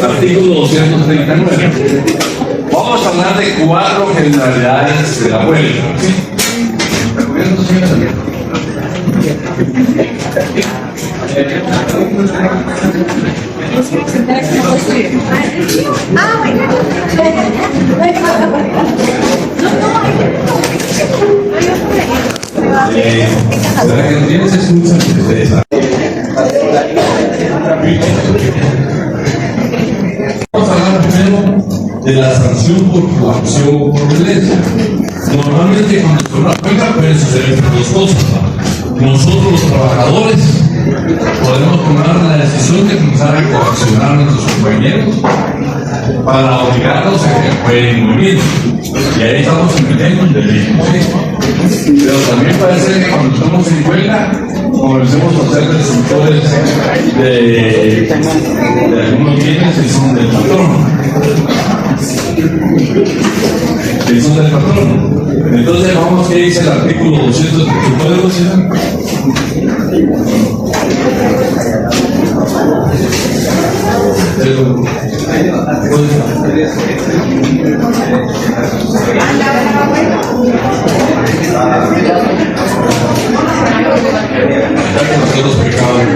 Artículo 239. Vamos a hablar de 4 generalidades de la huelga. Vamos a hablar primero de la sanción por coacción o por violencia. Normalmente cuando se una huelga pueden suceder dos cosas. Nosotros los trabajadores podemos tomar la decisión de comenzar a coaccionar a nuestros compañeros para obligarlos a que pueden movimiento. Y ahí estamos cometiendo un delito. Pero también puede ser que cuando estamos en huelga comencemos a ser destructores de algunos bienes que son del patrón. Que son del patrón. Entonces vamos a ver qué dice el artículo 200 del Código Civil. Los pecados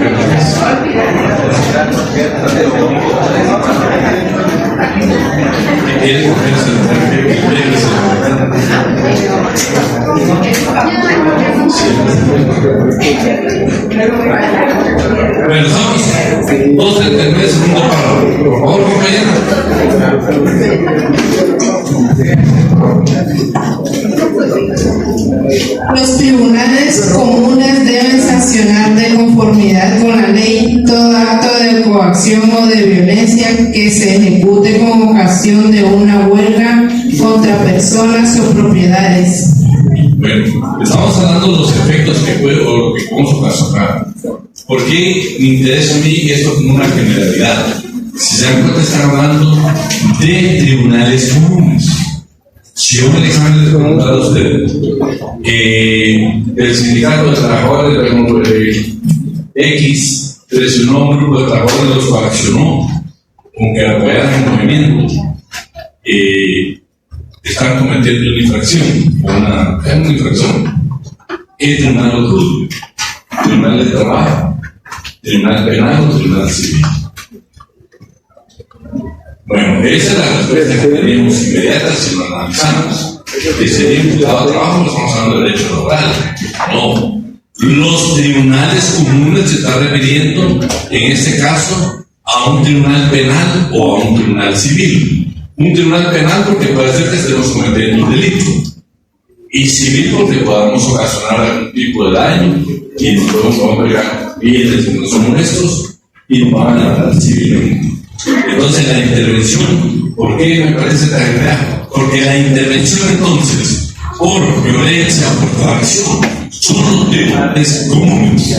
bueno, estamos 2 del mes, segundo párrafo. Por favor, compañero. Los tribunales comunes deben sancionar de conformidad con la ley todo acto de coacción o de violencia que se ejecute con ocasión de una huelga contra personas o propiedades. Bueno, estamos hablando de los efectos que puede o lo que podemos ocasionar. ¿Por qué me interesa a mí esto como una generalidad? Si se dan cuenta, están hablando de tribunales comunes. Si yo en el examen les preguntara a ustedes, el sindicato de trabajadores X presionó a un grupo de trabajadores, los coaccionó con que apoyaran el movimiento, están cometiendo una infracción, una infracción. ¿Qué tribunal lo juzga? ¿Tribunal de trabajo? ¿Tribunal penal o tribunal civil? Bueno, esa es la respuesta que tenemos inmediata si lo analizamos. Que sería imputado a trabajo, estamos hablando de derecho laboral. No. Los tribunales comunes se están refiriendo, en este caso, a un tribunal penal o a un tribunal civil. Un tribunal penal porque puede ser que estemos cometiendo un delito. Y civil porque podamos ocasionar algún tipo de daño y nos podemos obligar bienes que no son nuestros y nos van a matar civilmente. Entonces la intervención, ¿por qué me parece tan grave? Porque la intervención entonces, por violencia, por coacción, son los tribunales comunes.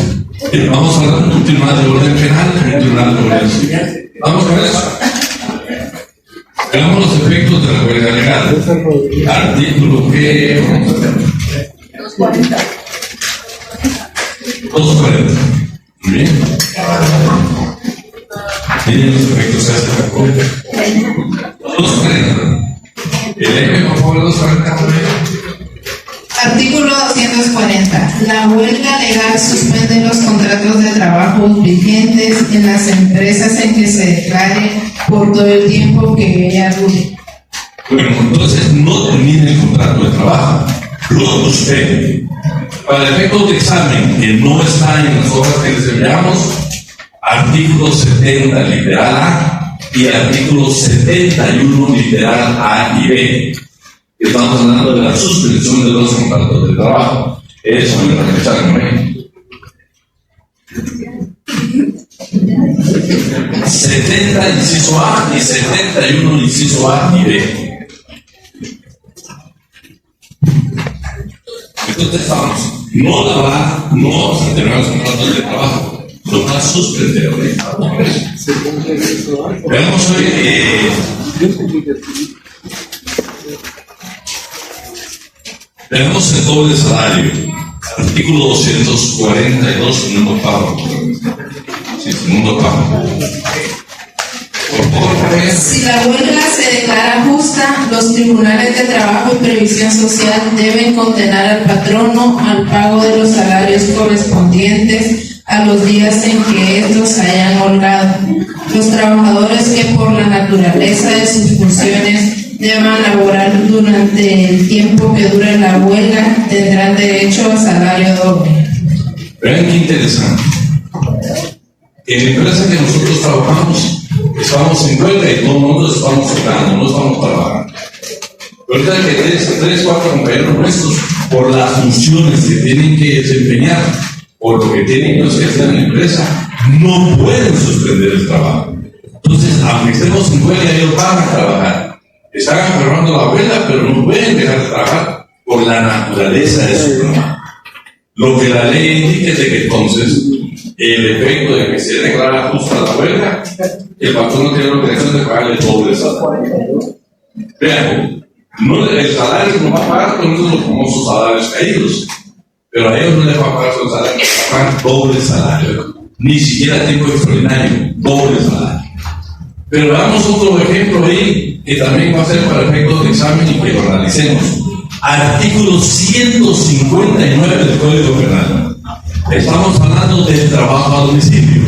Vamos a hablar de un tribunal de orden penal y un tribunal de orden civil. Vamos a ver eso. Veamos los efectos de la huelga legal. Artículo que... 240. 240. Muy bien. Tienen los efectos que hace la huelga. 240. El por favor, 240. Artículo 240. La huelga legal suspende los contratos de trabajo vigentes en las empresas en que se declare por todo el tiempo que ella dure. Bueno, entonces no termina el contrato de trabajo, lo suspende. Para efectos de examen que no está en las hojas que les enviamos, artículo 70 literal A y artículo 71 literal A y B. Estamos hablando de la suspensión de los contratos de trabajo. Eso me lo rechazaron, ¿eh? 70 inciso A y 71 inciso A y B. Entonces estamos, no la va, no vamos a terminar los contratos de trabajo, lo va a suspender. Veamos hoy Tenemos el doble salario. Artículo 242, segundo párrafo. Sí, segundo párrafo. Por favor, si la huelga se declara justa, los tribunales de trabajo y previsión social deben condenar al patrono al pago de los salarios correspondientes a los días en que estos hayan holgado. Los trabajadores que por la naturaleza de sus funciones deban laborar durante el tiempo que dure la huelga tendrán derecho a salario doble. Vean qué interesante. En la empresa que nosotros trabajamos, estamos en huelga y todos nosotros estamos tocando, no estamos trabajando. Ahorita que 3-4 compañeros nuestros, por las funciones que tienen que desempeñar, por lo que tienen que hacer en la empresa, no pueden suspender el trabajo. Entonces, aunque estemos en huelga, ellos van a trabajar. Están agarrando la huelga, pero no pueden dejar de trabajar por la naturaleza de su trabajo. Lo que la ley indica es de que entonces el efecto de que se declara justa la huelga, el patrón no tiene la obligación de pagarle todo el salario. Vean, no, el salario no va a pagar con esos famosos salarios caídos, pero a ellos no les va a pagar su salario, les va a pagar doble salario, ni siquiera tiempo extraordinario, doble salario. Pero veamos otro ejemplo ahí que también va a ser para efectos de examen y que lo analicemos. Artículo 159 del Código Penal. Estamos hablando del trabajo a domicilio.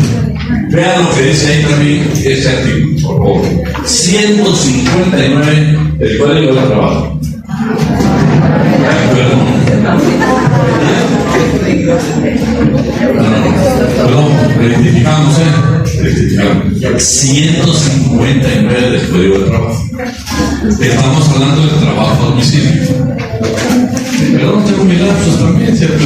Vean lo que dice ahí también ese artículo, por favor. 159 del Código de Trabajo. Perdón, rectificamos, rectificamos. 159 del Código de Trabajo. Estamos hablando del trabajo a domicilio. Perdón, tengo mis lapsos también, ¿cierto?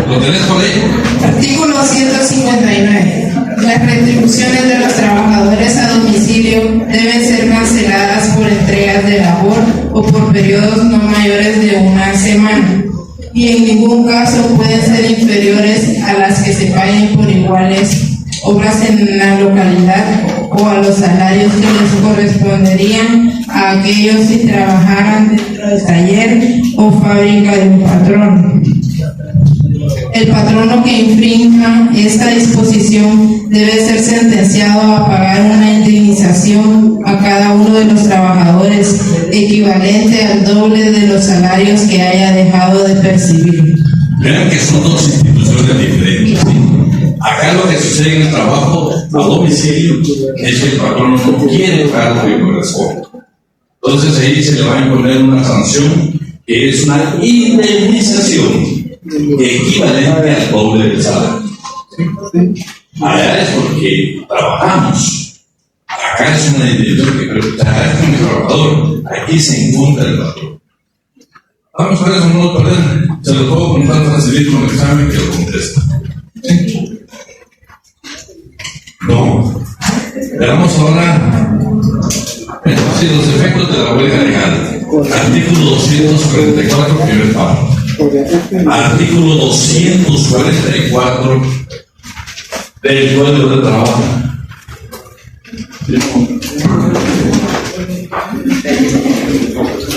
¿Lo tenés por ahí? Artículo 159. Las retribuciones de los trabajadores a domicilio deben ser canceladas por entregas de labor o por periodos no mayores de una semana, y en ningún caso pueden ser inferiores a las que se paguen por iguales obras en la localidad o a los salarios que les corresponderían a aquellos si trabajaran dentro del taller o fábrica de un patrón. El patrono que infrinja esta disposición debe ser sentenciado a pagar una indemnización a cada uno de los trabajadores equivalente al doble de los salarios que haya dejado de percibir. Vean que son dos instituciones diferentes. ¿Sí? Acá lo que sucede en el trabajo a domicilio es que el patrono no quiere pagar lo que corresponde. Entonces ahí se le va a imponer una sanción que es una indemnización equivalente al doble del salario. Allá es porque trabajamos. Acá es una indemnización que acá es con el trabajador. Aquí se encuentra el patrón. Vamos a ver, eso no lo perder. Se lo puedo preguntar facilito en el examen que lo contesta. ¿Sí? No. Veamos ahora los efectos de la huelga legal. Artículo 244, primer párrafo. Artículo 244 del Código de Trabajo.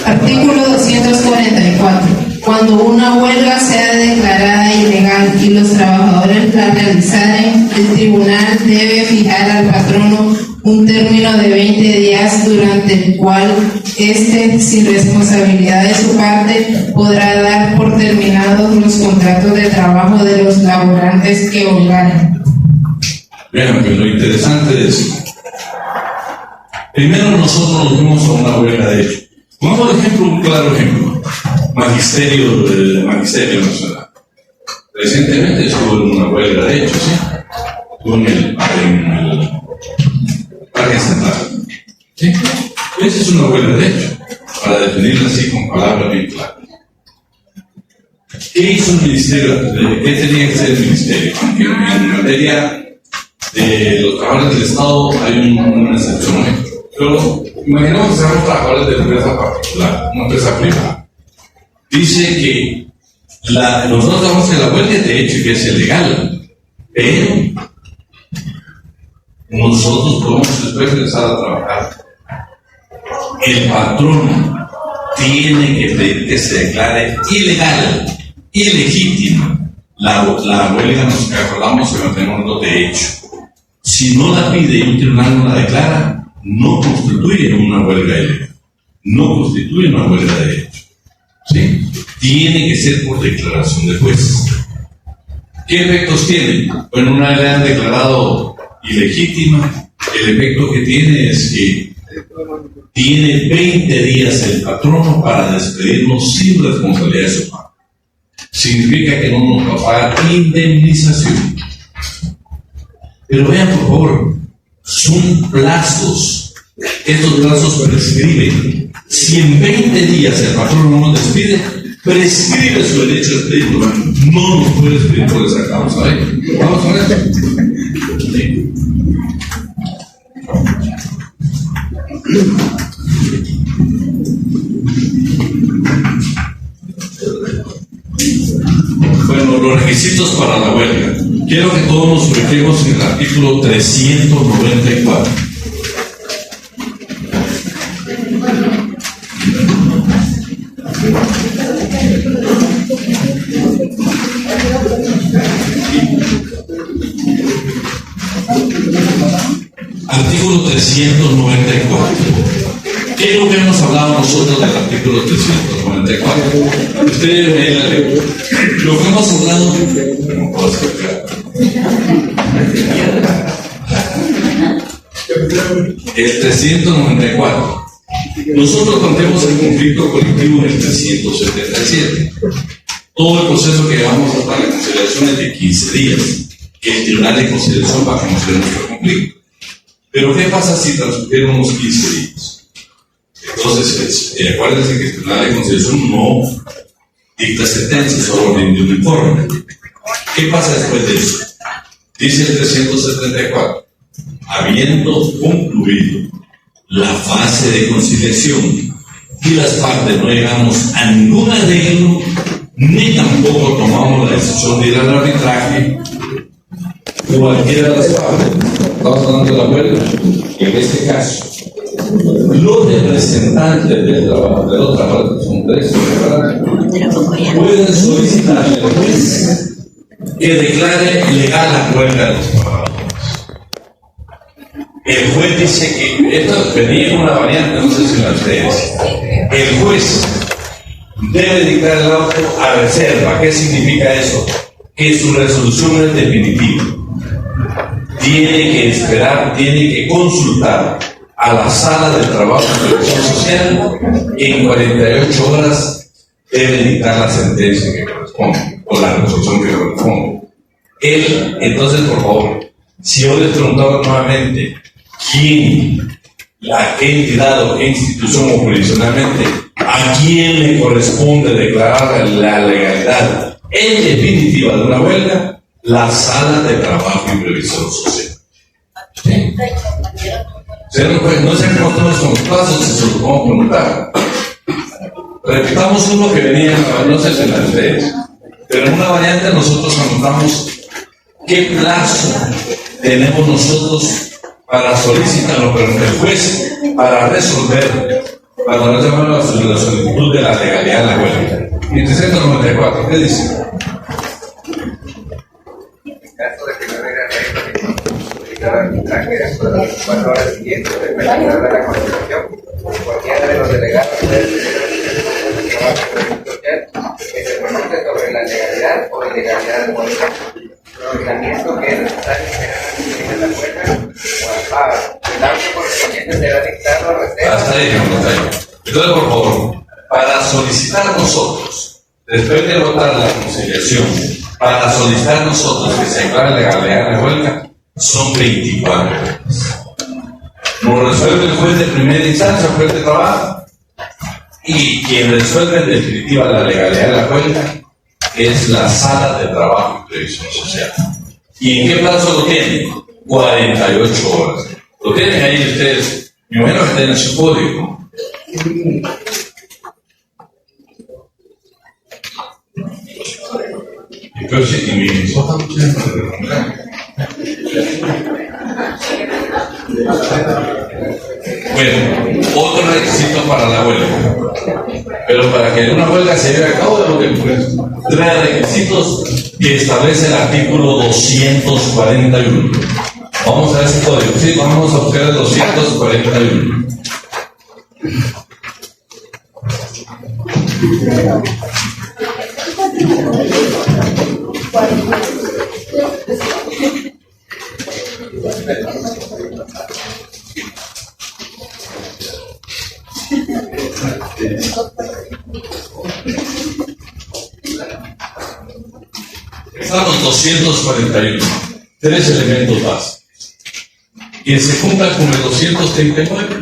Artículo 244. Cuando una huelga sea declarada ilegal y los trabajadores la realizaren, el tribunal debe fijar al patrono un término de 20 días durante el cual éste, sin responsabilidad de su parte, podrá dar por terminados los contratos de trabajo de los laborantes que holgaren. Vean, que lo interesante es, primero nosotros nos fuimos a una huelga de hecho. Vamos por ejemplo, un claro ejemplo, Magisterio Nacional. Recientemente estuvo en una huelga de hecho, ¿sí? Estuvo en el Parque Central. ¿Sí? Esa es una huelga de hecho, para definirla así con palabras bien claras. ¿Qué hizo el ministerio? ¿Qué tenía que hacer el ministerio? Aunque en materia de los trabajadores del Estado hay una excepción. Pero imaginemos que seamos trabajadores de empresa particular, una empresa privada. Dice que Nosotros sabemos que la huelga es de hecho y que es ilegal, pero nosotros podemos después empezar a trabajar. El patrón tiene que pedir que se declare ilegal, ilegítima la huelga. Nos acordamos que la tenemos de hecho. Si no la pide y un tribunal no la declara, no constituye una huelga ilegal, no constituye una huelga de hecho. ¿Sí? Tiene que ser por declaración de juez. ¿Qué efectos tiene? Bueno, una vez la han declarado ilegítima, el efecto que tiene es que tiene 20 días el patrono para despedirnos sin responsabilidad de su pago. Significa que no nos va a pagar indemnización. Pero vean, por favor, son plazos. Estos plazos prescriben. Si en 20 días el patrono no nos despide, prescribe su derecho a despedirlo. No nos puede despedir por esa causa. Vamos a ver. Sí. Bueno, los requisitos para la huelga. Quiero que todos nos ubiquemos en el artículo 394. Artículo 394. ¿Qué es lo que hemos hablado nosotros del artículo 394? Ustedes ven la ley. Lo que hemos hablado. No puedo acercar. El 394. Nosotros contemos el conflicto colectivo en el 377. Todo el proceso que llevamos hasta la conciliación es de 15 días, que el tribunal de conciliación va a conocer nuestro conflicto. Pero ¿qué pasa si transcurrieron unos 15 días? Entonces, acuérdense que el tribunal de conciliación no dicta sentencia, solo rinde un informe. ¿Qué pasa después de eso? Dice el 374, habiendo concluido la fase de conciliación y las partes no llegamos a ningún arreglo, ni tampoco tomamos la decisión de ir al arbitraje, cualquiera de las partes, estamos hablando de la huelga, en este caso, los representantes del trabajo, de la otra parte, son tres, pueden solicitarle al juez que declare legal la huelga de los trabajadores. El juez dice que, esto venía una variante, no sé si la ustedes, el juez debe dictar el auto a reserva. ¿Qué significa eso? Que su resolución es definitiva. Tiene que esperar, tiene que consultar a la sala de trabajo de protección social y en 48 horas debe dictar la sentencia que corresponde o la resolución que corresponde. Él, entonces, por favor, si yo les preguntaba nuevamente a qué entidad o qué institución o jurisdiccionalmente, a quién le corresponde declarar la legalidad en definitiva de una huelga, la sala de trabajo y previsión social. ¿Sí? No sé cómo todos son los plazos, si se los podemos preguntar. Repitamos uno que venía, no sé si en las ustedes, pero en una variante nosotros anotamos qué plazo tenemos nosotros para solicitarlo, pero el juez para resolver, para no llamar la solicitud de la legalidad de la huelga. Y 394, ¿qué dice? En caso de que no hubiera arreglo solicitar arbitraje dentro de las 4 horas siguientes del periodo de la conciliación, cualquiera de los delegados del trabajo social que se pronuncie sobre la legalidad o ilegalidad del huelga, pronunciamiento que es necesario que la huelga o amparo. El auto correspondiente será dictado a reserva. Hasta ahí. Entonces, por favor, para solicitar nosotros, después de votar la conciliación, para solicitar nosotros que se declare legalidad de la huelga, son 24 horas. Nos resuelve el juez de primera instancia, el juez de trabajo, y quien resuelve en definitiva la legalidad de la huelga es la sala de trabajo y previsión social. ¿Y en qué plazo lo tienen? 48 horas. Lo tienen ahí ustedes, me imagino que tienen su código. Pero sí, y mi esposa no tiene para. Bueno, otro requisito para la huelga. Pero para que una huelga se lleve a cabo, tengo que tres requisitos que establece el artículo 241. Vamos a ver ese código. Sí, vamos a buscar el 241. Están los 241. Tres elementos básicos. Que se cumpla con el 239,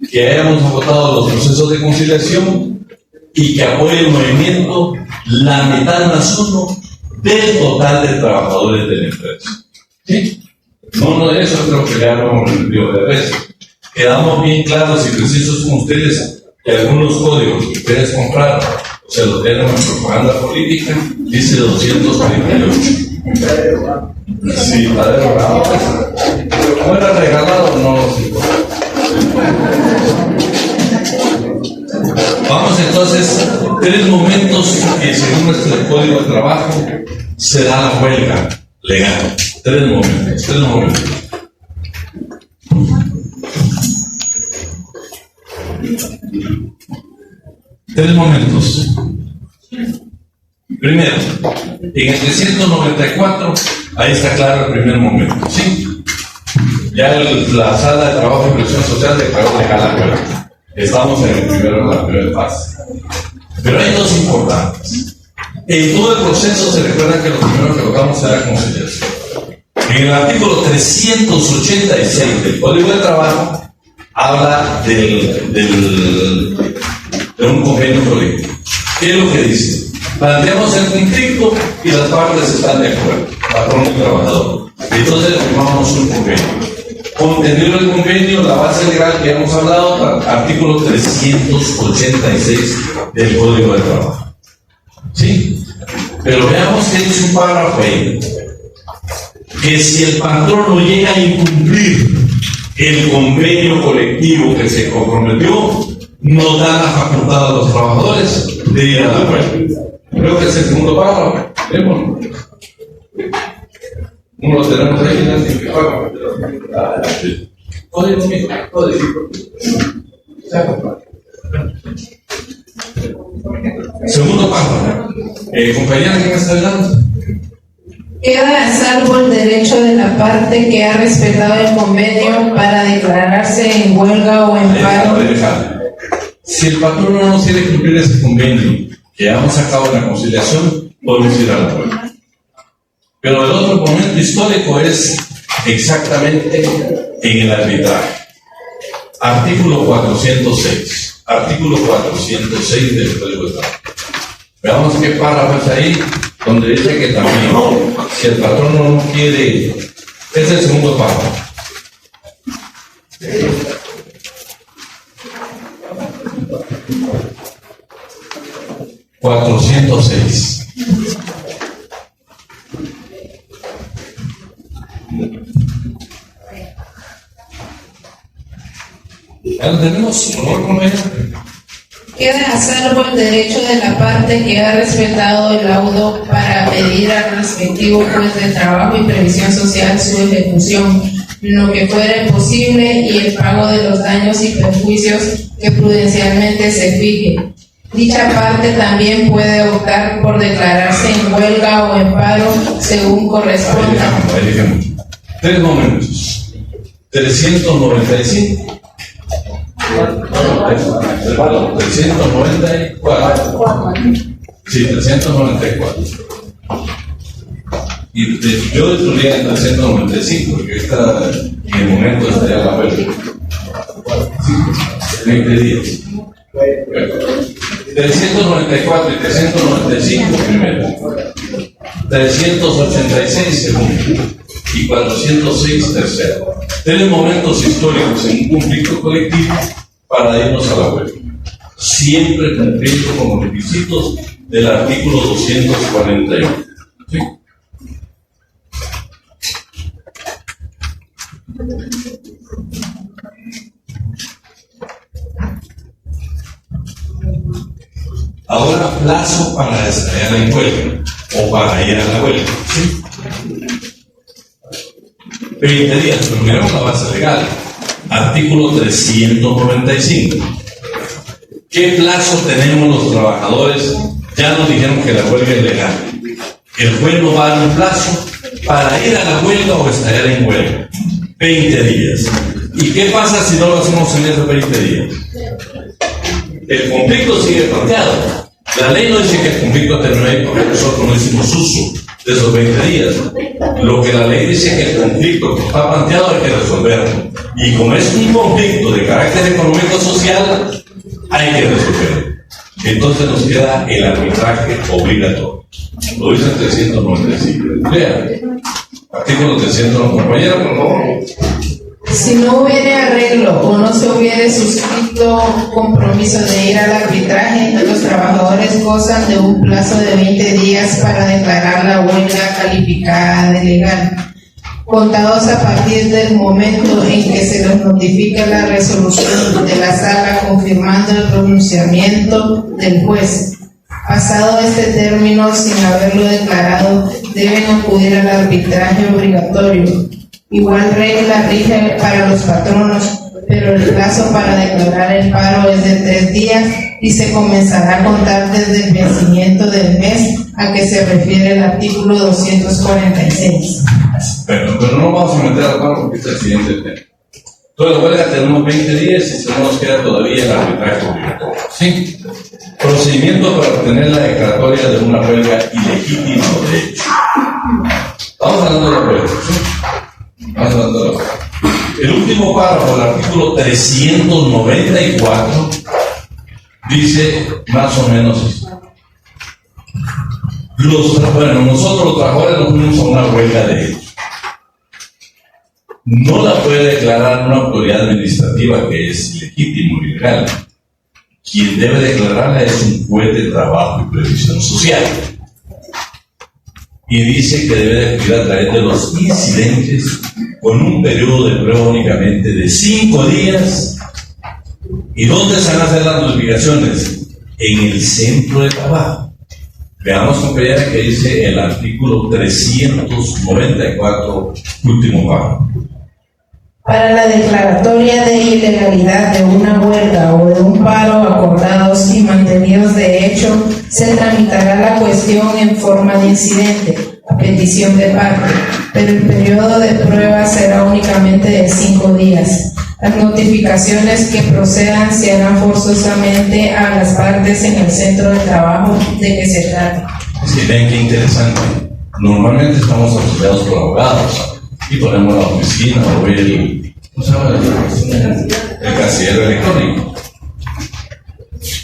que hayamos agotado los procesos de conciliación y que apoye el movimiento la mitad más uno del total de trabajadores de la empresa. ¿Sí? No, eso creo que ya lo hemos repetido de veces. Quedamos bien claros y precisos con ustedes que algunos códigos que ustedes compraron, o se los dieron en propaganda política, dice 248. Sí, está derogado. Pero como era regalado, no nos importa. Vamos entonces, tres momentos que según nuestro código de trabajo se da la huelga legal. Tres momentos. Tres momentos. Primero, en el 394, ahí está claro el primer momento, ¿sí? Ya la sala de trabajo y presión social declaró legal la huelga. Estamos en la primera fase. Pero hay dos importantes. En todo el proceso se recuerda que lo primero que tocamos era conciliación. En el artículo 386 del Código de Trabajo habla de un convenio colectivo. ¿Qué es lo que dice? Planteamos el conflicto y las partes están de acuerdo, patrón y trabajador. Entonces firmamos un convenio. Contenido del convenio, la base legal que hemos hablado, artículo 386 del Código de Trabajo. ¿Sí? Pero veamos que dice un párrafo ahí. Que si el patrón no llega a incumplir el convenio colectivo que se comprometió, nos da la facultad a los trabajadores de ir a la huelga. Creo que es el segundo párrafo. Vémoslo. No lo tenemos ahí en el simplificado. Código mismo, código. Segundo párrafo. Compañera, ¿qué me está hablando? Queda a salvo el derecho de la parte que ha respetado el convenio para declararse en huelga o en paro. Si el patrón no nos quiere cumplir ese convenio que hemos sacado en la conciliación, podemos ir a la huelga. Pero el otro momento histórico es exactamente en el arbitraje. Artículo 406. Artículo 406 del Código de Trabajo. Veamos qué párrafo es ahí, donde dice que también, si el patrón no quiere, es el segundo párrafo. (406) ¿Ya lo tenemos? Por favor, compañero. Queda a salvo el derecho de la parte que ha respetado el laudo para pedir al respectivo juez de trabajo y previsión social su ejecución, lo que fuere posible, y el pago de los daños y perjuicios que prudencialmente se fije. Dicha parte también puede optar por declararse en huelga o en paro según corresponda. Tres momentos. 395. 394. Sí, 394. Y yo destruiría el 395, porque en el momento estaría la huelga. 20 días. 394 y 395 primero. 386 segundo. Y 406 tercero. Tres momentos históricos en un conflicto colectivo para irnos a la huelga, siempre cumpliendo con los requisitos del artículo 241. Ahora, plazo para estallar en huelga o para ir a la huelga. ¿Sí? 20 días, pero miremos la base legal. Artículo 395. ¿Qué plazo tenemos los trabajadores? Ya nos dijeron que la huelga es legal. El juez nos va a dar un plazo para ir a la huelga o estallar en huelga. 20 días. ¿Y qué pasa si no lo hacemos en esos 20 días? El conflicto sigue planteado. La ley no dice que el conflicto termine porque nosotros no hicimos uso de esos 20 días. Lo que la ley dice es que el conflicto que está planteado hay que resolverlo. Y como es un conflicto de carácter económico-social, hay que resolverlo. Entonces nos queda el arbitraje obligatorio. Lo dice el 395. Lea. Artículo 395. Compañera, por favor. Si no hubiere arreglo o no se hubiere suscrito compromiso de ir al arbitraje, los trabajadores gozan de un plazo de 20 días para declarar la huelga calificada de legal, contados a partir del momento en que se les notifica la resolución de la sala confirmando el pronunciamiento del juez. Pasado este término, sin haberlo declarado, deben acudir al arbitraje obligatorio. Igual regla rige para los patronos, pero el plazo para declarar el paro es de 3 días y se comenzará a contar desde el vencimiento del mes a que se refiere el artículo 246. Pero no nos vamos a meter al paro porque es el siguiente tema. Toda la huelga tenemos 20 días y se nos queda todavía el arbitraje obligatorio. ¿Sí? Procedimiento para obtener la declaratoria de una huelga ilegítima o de hecho. Estamos hablando de la huelga, ¿sí? El último párrafo del artículo 394 dice más o menos esto. Nosotros los trabajadores nos unimos a una huelga de hechos. No la puede declarar una autoridad administrativa que es legítimo y legal. Quien debe declararla es un juez de trabajo y previsión social. Y dice que debe de acudir a través de los incidentes con un periodo de prueba únicamente de 5 días. ¿Y dónde se van a hacer las notificaciones? En el centro de trabajo. Veamos, compañera, que dice el artículo 394, último párrafo. Para la declaratoria de ilegalidad de una huelga o de un paro acordados y mantenidos de hecho, se tramitará la cuestión en forma de incidente, a petición de parte, pero el periodo de prueba será únicamente de 5 días. Las notificaciones que procedan se harán forzosamente a las partes en el centro de trabajo de que se trate. Sí, ven qué interesante. Normalmente estamos asociados por abogados y ponemos la oficina o el casillero electrónico.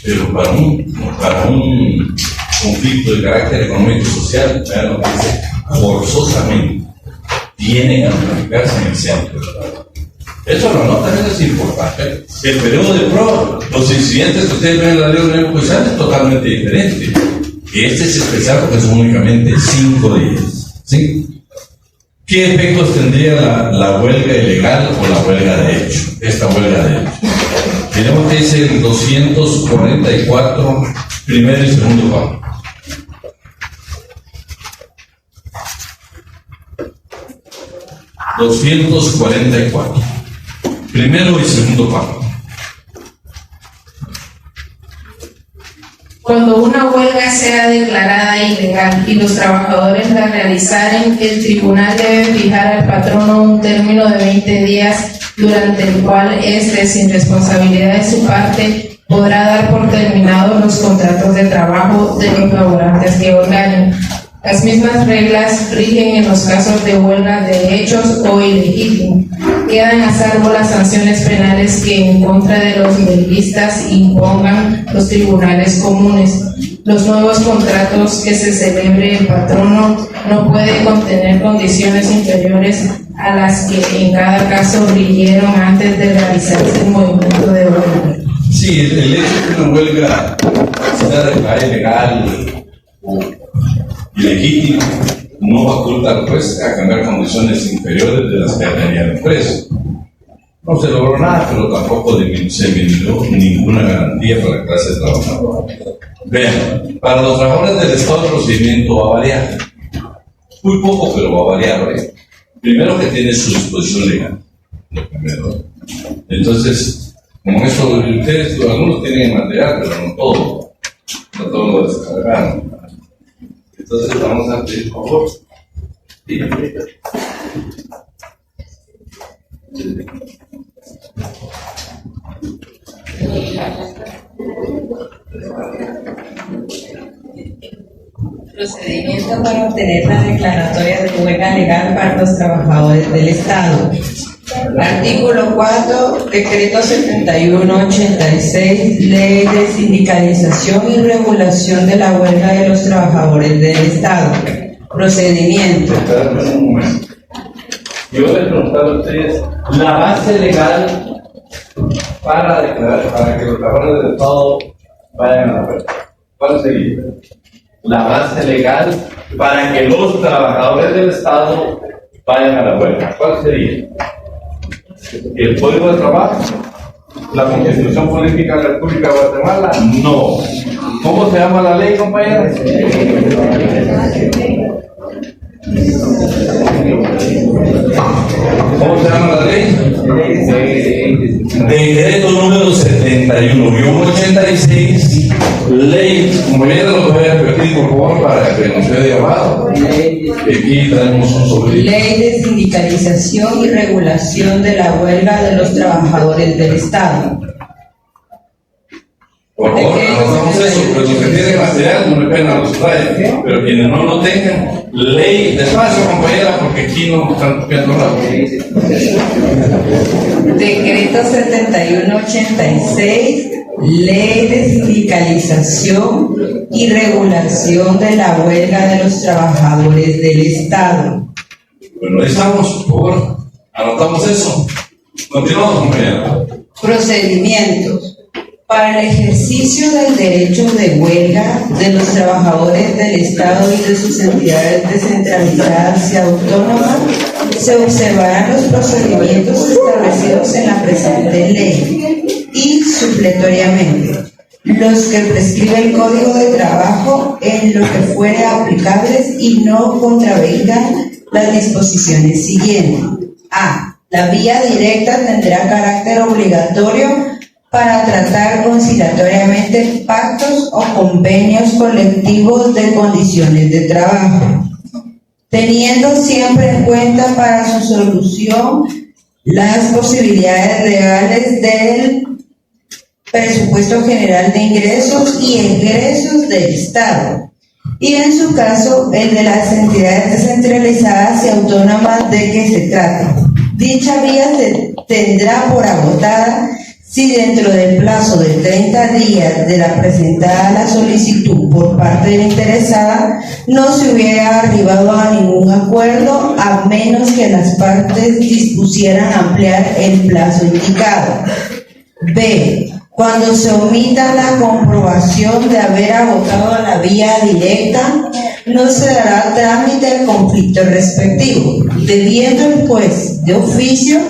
Pero para un conflicto de carácter económico y social, vean lo que dice, forzosamente tienen que notificarse en el centro. Eso lo notan, eso es importante. El periodo de prueba, los incidentes que ustedes ven en la ley orgánica judicial es totalmente diferente. Este es especial porque son únicamente 5 días. ¿Sí? ¿Qué efectos tendría la huelga ilegal o la huelga de hecho? Esta huelga de hecho. Tenemos que dice el 244, primero y segundo párrafo. ...244... primero y segundo párrafo. Cuando una huelga sea declarada ilegal y los trabajadores la realizaren, el tribunal debe fijar al patrono un término de 20 días durante el cual éste, sin responsabilidad de su parte, podrá dar por terminados los contratos de trabajo de los laborantes que organen. Las mismas reglas rigen en los casos de huelga de hechos o ilegítimos. Quedan a salvo las sanciones penales que en contra de los huelguistas impongan los tribunales comunes. Los nuevos contratos que se celebre el patrono no puede contener condiciones inferiores a las que en cada caso rigieron antes de realizarse el movimiento de huelga. Sí, el hecho de que una huelga sea declarada ilegal o ilegítima no faculta al juez a cambiar condiciones inferiores de las que tenía el preso. No se logró nada, pero tampoco se minimizó ninguna garantía para la clase trabajadora. Vean, para los trabajadores del Estado el procedimiento va a variar. Muy poco, pero va a variar. Primero que tiene su disposición legal. Lo primero. Entonces, como esto, ustedes, algunos tienen material, pero no todo. No todo lo descargaron. Entonces, vamos a pedir, por favor. Procedimiento para obtener la declaratoria de huelga legal para los trabajadores del Estado. Artículo 4, Decreto 7186, Ley de Sindicalización y Regulación de la Huelga de los Trabajadores del Estado. Procedimiento. Yo les preguntaba a ustedes la base legal para declarar, para que los trabajadores del Estado vayan a la huelga. ¿Cuál sería? La base legal para que los trabajadores del Estado vayan a la huelga. ¿Cuál sería? ¿El Código de Trabajo? ¿La Constitución Política de la República de Guatemala? No. ¿Cómo se llama la ley, compañeros? ¿Cómo se llama la ley? Decreto número 71-86, ley, compañeros, lo voy a repetir por favor para que no se vea grabado. Aquí traemos un sobrino. Ley de Sindicalización y Regulación de la Huelga de los Trabajadores del Estado. Por favor, anotamos eso, pero los que tienen material no me pena los traen, pero quienes no lo tengan, ley, despacio compañera, porque aquí no están copiando rápido. Decreto 7186, Ley de Sindicalización y Regulación de la Huelga de los Trabajadores del Estado. Bueno, ahí estamos, por favor, anotamos eso. Continuamos, compañera. Procedimientos. Para el ejercicio del derecho de huelga de los trabajadores del Estado y de sus entidades descentralizadas y autónomas, se observarán los procedimientos establecidos en la presente ley y, supletoriamente, los que prescribe el Código de Trabajo en lo que fuere aplicables y no contravengan las disposiciones siguientes. A. La vía directa tendrá carácter obligatorio para tratar conciliatoriamente pactos o convenios colectivos de condiciones de trabajo, teniendo siempre en cuenta para su solución las posibilidades legales del presupuesto general de ingresos y egresos del Estado, y en su caso el de las entidades descentralizadas y autónomas de que se trate. Dicha vía se tendrá por agotada si dentro del plazo de 30 días de la presentada la solicitud por parte de la interesada no se hubiera arribado a ningún acuerdo, a menos que las partes dispusieran ampliar el plazo indicado. B. Cuando se omita la comprobación de haber agotado la vía directa, no se dará trámite al conflicto respectivo, debiendo el juez de oficio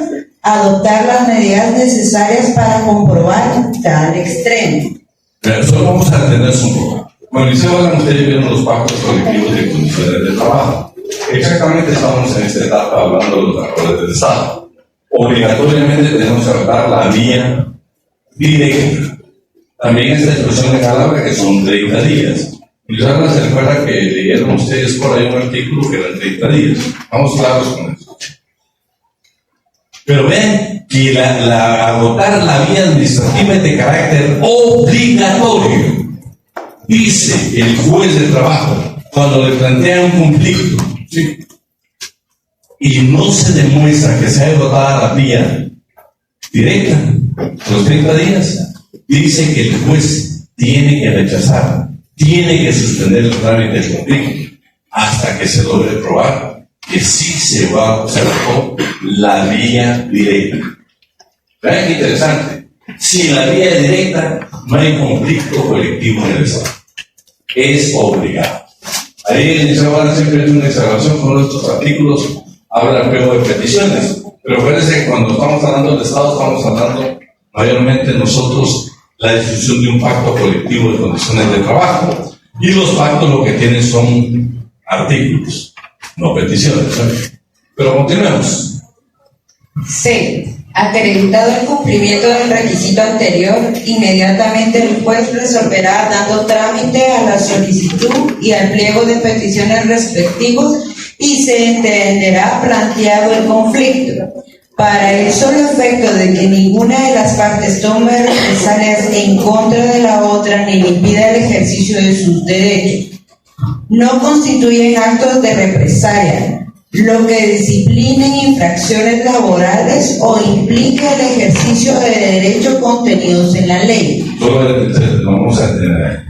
adoptar las medidas necesarias para comprobar tal extremo. Pero solo vamos a entenderse un poco. Cuando se hablan, ustedes vieron los pactos colectivos de condiciones de trabajo. Exactamente estamos en esta etapa hablando de los trabajadores del Estado. Obligatoriamente tenemos que adoptar la vía directa. También esta expresión legal habla que son 30 días. Y se recuerda que leyeron ustedes por ahí un artículo que eran 30 días. Vamos claros con eso. Pero ven que agotar la vía administrativa es de carácter obligatorio. Dice el juez de trabajo cuando le plantea un conflicto, ¿sí?, y no se demuestra que se haya agotado la vía directa, los 30 días, dice que el juez tiene que rechazar, tiene que suspender el trámite del conflicto hasta que se logre probar que sí se agotó la vía directa. Vean qué interesante. Si en la vía directa no hay conflicto colectivo en el Estado, es obligado. Ahí el inicio ahora siempre es una exageración con estos artículos, habla luego de peticiones. Pero acuérdense que cuando estamos hablando del Estado, estamos hablando mayormente nosotros la discusión de un pacto colectivo de condiciones de trabajo. Y los pactos lo que tienen son artículos, no peticiones, ¿sabes? Pero continuemos. C. Acreditado el cumplimiento del requisito anterior, inmediatamente el juez resolverá dando trámite a la solicitud y al pliego de peticiones respectivos y se entenderá planteado el conflicto. Para el solo efecto de que ninguna de las partes tome represalias en contra de la otra ni le impida el ejercicio de sus derechos. No constituyen actos de represalia lo que disciplinen infracciones laborales o implique el ejercicio de derechos contenidos en la ley. Vamos a entender.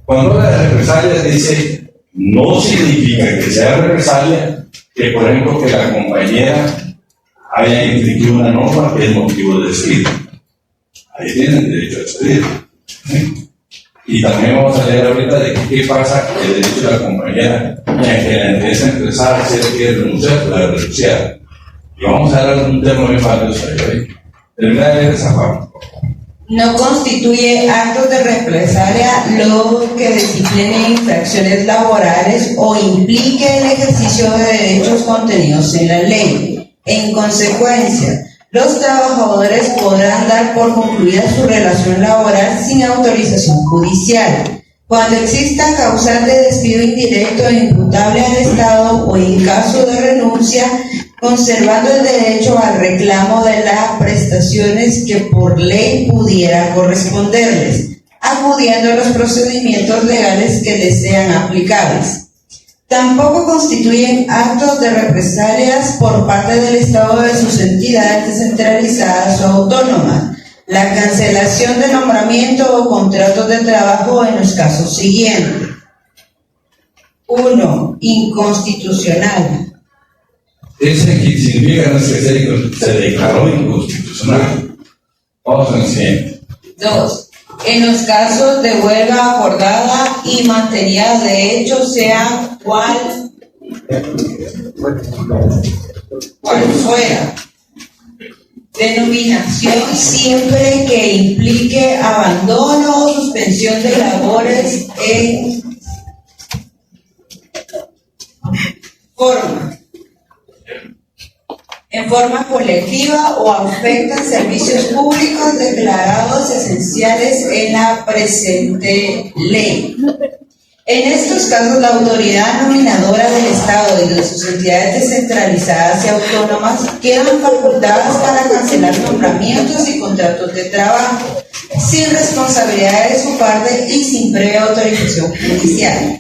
Cuando habla de represalia dice, no significa que sea represalia que, por ejemplo, que la compañera haya infringido una norma que es motivo de despido. Ahí tienen derecho a despedir. ¿Sí? Y también vamos a leer ahorita de qué pasa el derecho de la compañera en que la empresa empresaria si ella quiere renunciar, puede renunciar. Y vamos a dar un tema muy valioso ahí. Termina de leer esa parte. No constituye actos de represalia lo que discipline infracciones laborales o implique el ejercicio de derechos contenidos en la ley. En consecuencia, los trabajadores podrán dar por concluida su relación laboral sin autorización judicial. Cuando exista causal de despido indirecto e imputable al Estado o en caso de renuncia, conservando el derecho al reclamo de las prestaciones que por ley pudiera corresponderles, acudiendo a los procedimientos legales que les sean aplicables. Tampoco constituyen actos de represalias por parte del Estado de sus entidades descentralizadas o autónomas, la cancelación de nombramiento o contratos de trabajo en los casos siguientes. 1. Inconstitucional. Ese que significa no es que se declaró inconstitucional. Vamos al siguiente. 2. En los casos de huelga acordada y mantenida de hecho, sea cual fuera. Denominación siempre que implique abandono o suspensión de labores en forma colectiva o afectan servicios públicos declarados esenciales en la presente ley. En estos casos, la autoridad nominadora del Estado y de sus entidades descentralizadas y autónomas quedan facultadas para cancelar nombramientos y contratos de trabajo, sin responsabilidad de su parte y sin previa autorización judicial.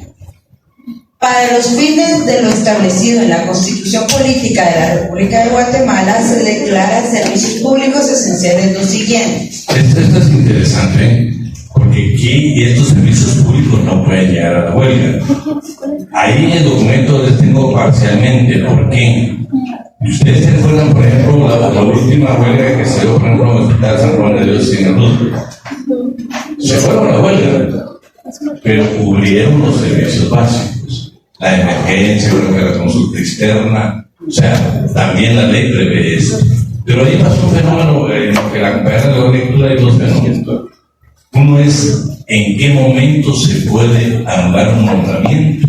Para los fines de lo establecido en la Constitución Política de la República de Guatemala, se declaran servicios públicos esenciales los siguientes. Esto es interesante, porque aquí estos servicios públicos no pueden llegar a la huelga. Ahí en el documento les tengo parcialmente por qué. Ustedes se acuerdan, por ejemplo, la última huelga que se dio, por ejemplo, en el Hospital San Juan de Dios en Salud. Se fueron a la huelga, pero cubrieron los servicios básicos. La emergencia, la consulta externa, o sea, también la ley prevé eso. Pero ahí pasa un fenómeno en lo que la compañera de la lectura hay dos fenómenos. Uno es en qué momento se puede anular un nombramiento.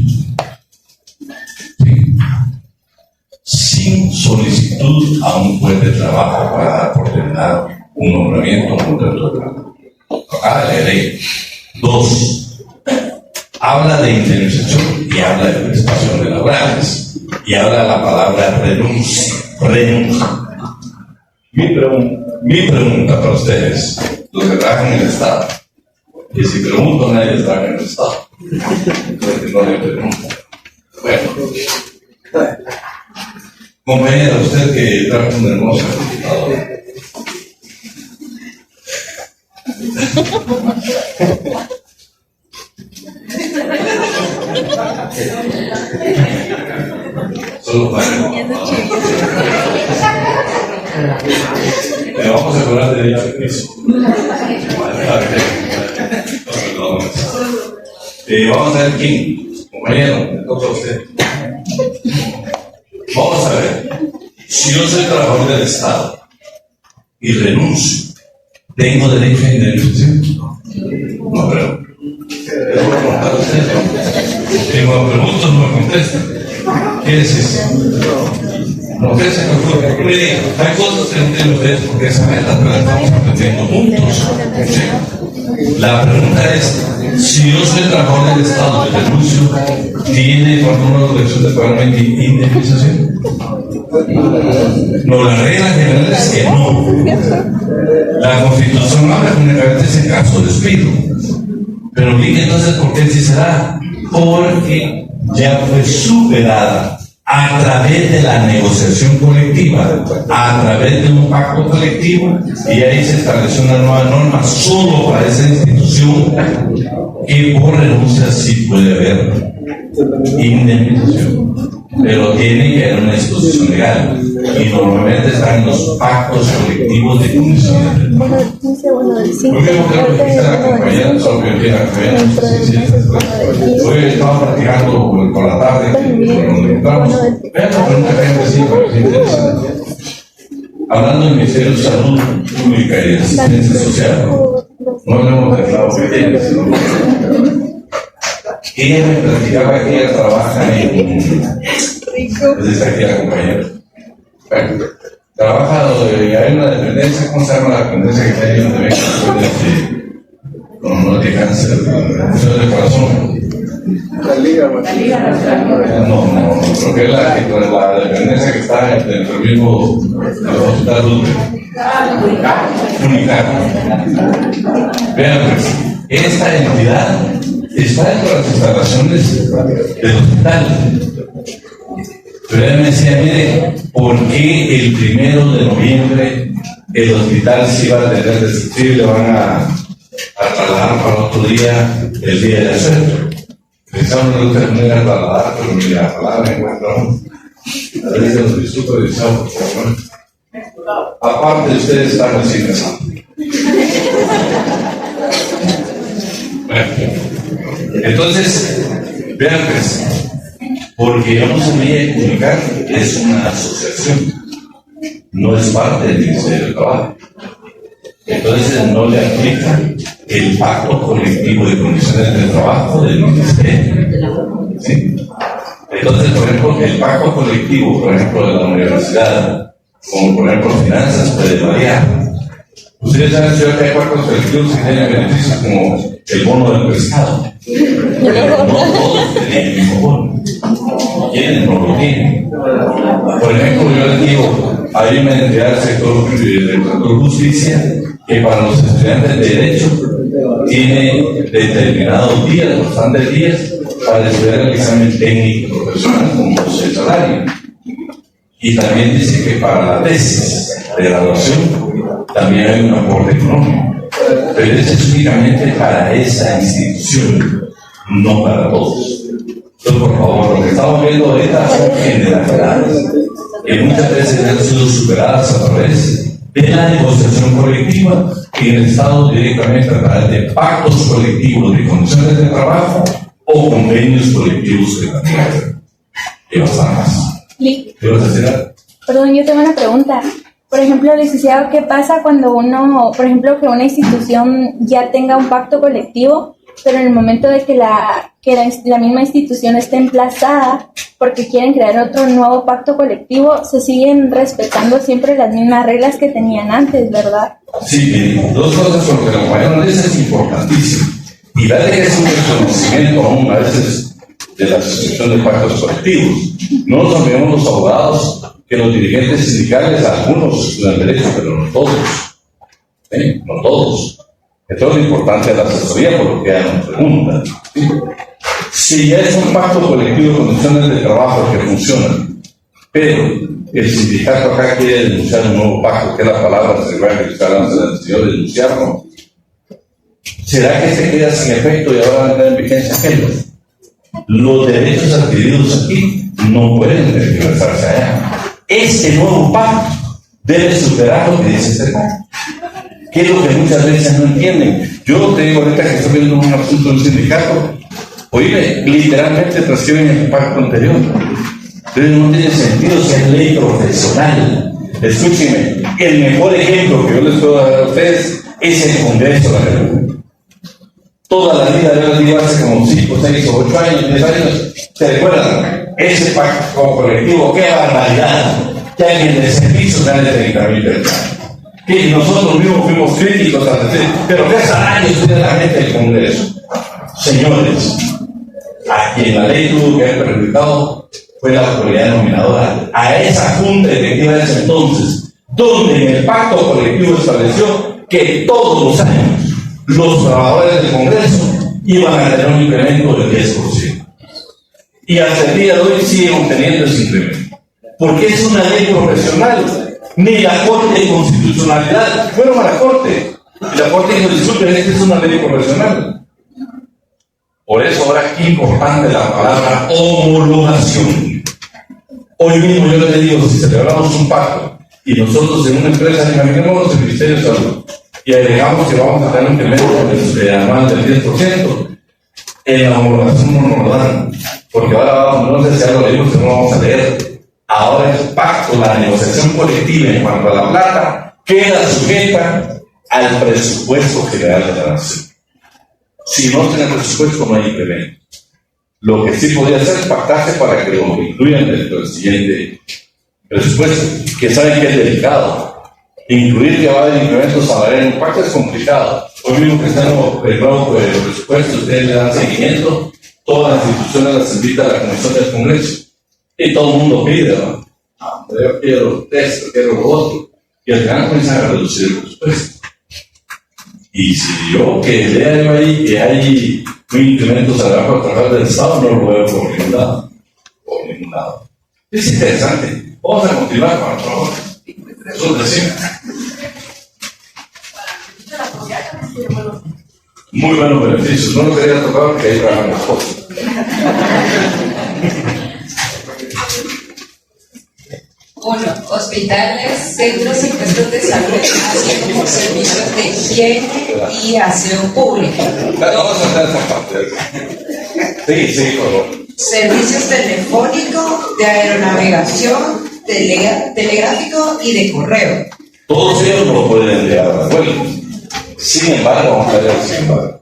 ¿Sí? Sin solicitud a un juez de trabajo para dar por terminado un nombramiento o un contrato de trabajo. La ley. 2. Habla de indemnización y habla de prestaciones laborales y habla de la palabra renuncia. Mi pregunta para ustedes, los que trabajan en el Estado, y si pregunto nadie trabaja en el Estado, entonces no le pregunto. Bueno, compañera, usted que trabaja en una hermosa computadora. Solo para le vamos a cobrar derecho de piso. Vamos a ver quién, compañero. toca a usted. Vamos a ver. Si yo soy trabajador del Estado y renuncio, ¿tengo derecho a indemnización? No creo. Le voy a preguntar a usted. Tengo preguntas, no me contestan. ¿Qué es eso? No sé, mire, hay cosas que no tienen ustedes porque esa meta, pero estamos aprendiendo juntos. ¿Sí? La pregunta es, si yo soy trabajador del Estado y renuncio, ¿tiene por alguna obligación de pagarme indemnización? No, la regla general es que no. La Constitución habla únicamente de ese caso de despido. Pero ¿y entonces por qué sí será? Porque ya fue superada a través de la negociación colectiva, a través de un pacto colectivo, y ahí se estableció una nueva norma solo para esa institución, que por renuncia sí puede haber indemnización, pero tiene que haber una disposición legal, y normalmente están en los pactos colectivos de condiciones del trabajo. Muy bien, creo que está la compañera, solo que tiene hoy estaba practicando por la tarde, cuando entramos. Vean la pregunta que hay así, para que sea interesante. Hablando del Ministerio de Salud Pública y de Asistencia Social, no hablamos del lado que tiene, sino ella me platicaba que ella trabaja en. Desde aquí la compañera. Bueno, trabaja donde hay una dependencia, ¿cómo se llama la dependencia que está ahí donde ven no de cáncer, de corazón? La Liga No, creo que es la dependencia que está dentro del mismo hospital Unicar. Vean, pues, esta entidad está dentro de las instalaciones del hospital. Pero ella me decía, mire, ¿por qué el 1 de noviembre el hospital se iba a tener de sufrir, le van a trasladar para otro día, el día de asueto? Pensamos en otra manera de trasladar, pero mira, la palabra encuentra uno. A veces los disfruto de chavo, por favor. Aparte de ustedes están recién casados. Bueno, entonces, vean pues, porque yo no sabía comunicar, es una asociación, no es parte del Ministerio de Trabajo. Entonces no le aplica el pacto colectivo de condiciones de trabajo del Ministerio. ¿Sí? Entonces, por ejemplo, el pacto colectivo, por ejemplo, de la universidad, como por ejemplo finanzas, puede variar. Ustedes saben que hay pactos colectivos que tienen beneficios como el bono del pescado. Pero no todos tienen el mismo bono. ¿Quiénes no lo tienen? Por ejemplo, yo les digo, hay una entidad del sector justicia que para los estudiantes de Derecho tiene determinados días, bastantes días, para estudiar el examen técnico profesional como el salario. Y también dice que para la tesis de graduación también hay un aporte económico. Pero eso es únicamente para esa institución, no para todos. Entonces, por favor, lo que estamos viendo ahorita son generalidades que muchas veces han sido superadas a través de la negociación colectiva y en el Estado directamente a través de pactos colectivos de condiciones de trabajo o convenios colectivos que también hay más. ¿Qué vas a decir? Perdón, yo tengo una pregunta. Por ejemplo, licenciado, ¿qué pasa cuando uno, por ejemplo, que una institución ya tenga un pacto colectivo, pero en el momento de que la misma institución esté emplazada porque quieren crear otro nuevo pacto colectivo, se siguen respetando siempre las mismas reglas que tenían antes, ¿verdad? Sí, dos cosas porque la compañera dice es importantísimo. Y dale que es un reconocimiento aún a veces de la asociación de pactos colectivos. No nos olvidemos los abogados que los dirigentes sindicales, algunos estudian derecho, pero no todos. No todos. Entonces lo importante es la asesoría, por lo que nos preguntan. ¿Sí? Si ya es un pacto colectivo de condiciones de trabajo que funcionan, pero el sindicato acá quiere denunciar un nuevo pacto, que es la palabra que está hablando del señor, denunciarlo, ¿será que se queda sin efecto y ahora va a entrar en vigencia aquello? Los derechos adquiridos aquí no pueden regresarse allá. Este nuevo pacto debe superar lo que dice este pacto. ¿Qué es lo que muchas veces no entienden? Yo te digo ahorita que estoy viendo un asunto del sindicato Oíme, literalmente transcriben el pacto anterior. Entonces no tiene sentido ser ley profesional. Escúchenme, el mejor ejemplo que yo les puedo dar a ustedes es el Congreso de la República. Toda la vida, yo les digo, hace como 5, 6 o 8 años, 10 años, ¿se recuerdan? Ese pacto como colectivo, qué barbaridad, que alguien de servicios gane 30,000 pesos. Que nosotros mismos fuimos críticos al decir, pero qué salarios tiene la gente del Congreso. Señores, a quien la ley tuvo que haber perjudicado fue la autoridad denominadora, a esa junta directiva de ese entonces, donde en el pacto colectivo estableció que todos los años los trabajadores del Congreso iban a tener un incremento del 10%. Y hasta el día de hoy siguen obteniendo ese incremento. Porque es una ley profesional. Ni la Corte de Constitucionalidad fueron a la Corte. Y la Corte dijo, disculpen, esta es una ley profesional. Por eso ahora es importante la palabra homologación. Hoy mismo yo les digo, si celebramos un pacto y nosotros en una empresa, imaginémonos el Ministerio de Salud, y agregamos que vamos a tener un incremento anual del 10%, en la homologación no nos lo dan, porque ahora no sé si algo leímos que no vamos a leer. Ahora el pacto, la negociación colectiva en cuanto a la plata, queda sujeta al presupuesto general de la nación. Si no tiene presupuesto, no hay incremento. Lo que sí podría hacer es pactarse para que lo incluyan dentro del siguiente presupuesto, que saben que es delicado. Incluir que va a haber incrementos salariales en un pacto es complicado. Hoy mismo que está el nuevo presupuesto, ustedes le dan seguimiento, todas las instituciones las invita a la Comisión del Congreso. Y todo el mundo pide, ¿no? Yo quiero esto, quiero lo otro. Y al final comienzan a reducir el presupuesto. Y si yo que lea yo ahí que hay un incremento salarial para trabajar del Estado, no lo veo por ningún lado. Por ningún lado. Es interesante. Vamos a continuar con el trabajo. Eso decimos. Muy buenos beneficios. No lo quería tocar porque ahí trabajan las cosas. Uno, hospitales, centros y puestos de salud, así como servicios de higiene y aseo público. Vamos a hacer esa parte. Sí, por favor. Servicios telefónicos, de aeronavegación, telegráfico y de correo. Todos ellos lo pueden enviar a la escuela. Sin embargo, vamos a ver sin embargo.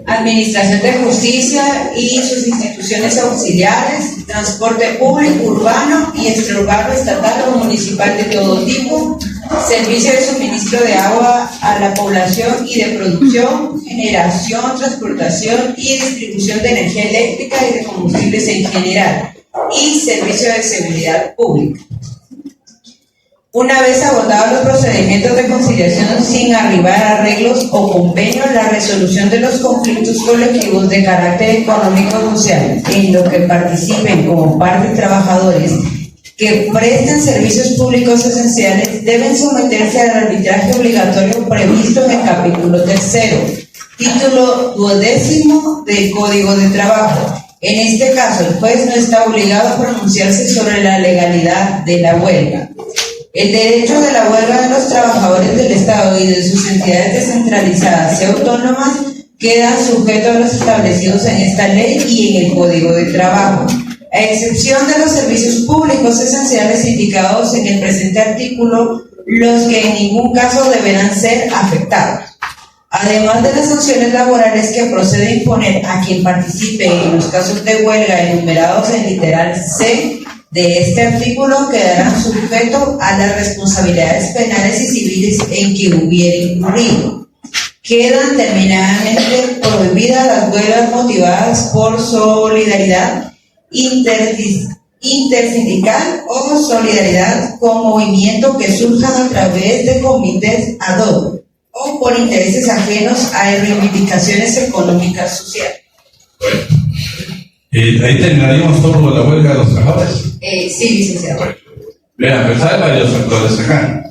Administración de justicia y sus instituciones auxiliares, transporte público, urbano y extraurbano, estatal o municipal de todo tipo, servicio de suministro de agua a la población y de producción, generación, transportación y distribución de energía eléctrica y de combustibles en general, y servicio de seguridad pública. Una vez agotados los procedimientos de conciliación sin arribar a arreglos o convenios, la resolución de los conflictos colectivos de carácter económico-social en lo que participen como partes trabajadores que presten servicios públicos esenciales deben someterse al arbitraje obligatorio previsto en el capítulo 3, título 12 del Código de Trabajo. En este caso, el juez no está obligado a pronunciarse sobre la legalidad de la huelga. El derecho de la huelga de los trabajadores del Estado y de sus entidades descentralizadas y autónomas quedan sujetos a los establecidos en esta ley y en el Código de Trabajo, a excepción de los servicios públicos esenciales indicados en el presente artículo, los que en ningún caso deberán ser afectados. Además de las sanciones laborales que procede imponer a quien participe en los casos de huelga enumerados en literal C de este artículo, quedarán sujetos a las responsabilidades penales y civiles en que hubiera incurrido. Quedan terminantemente prohibidas las huelgas motivadas por solidaridad intersindical o solidaridad con movimientos que surjan a través de comités ad hoc o por intereses ajenos a reivindicaciones económicas sociales. Ahí terminaríamos todo lo de la huelga de los trabajadores. Sí, licenciado. Vean, pensar en varios factores acá.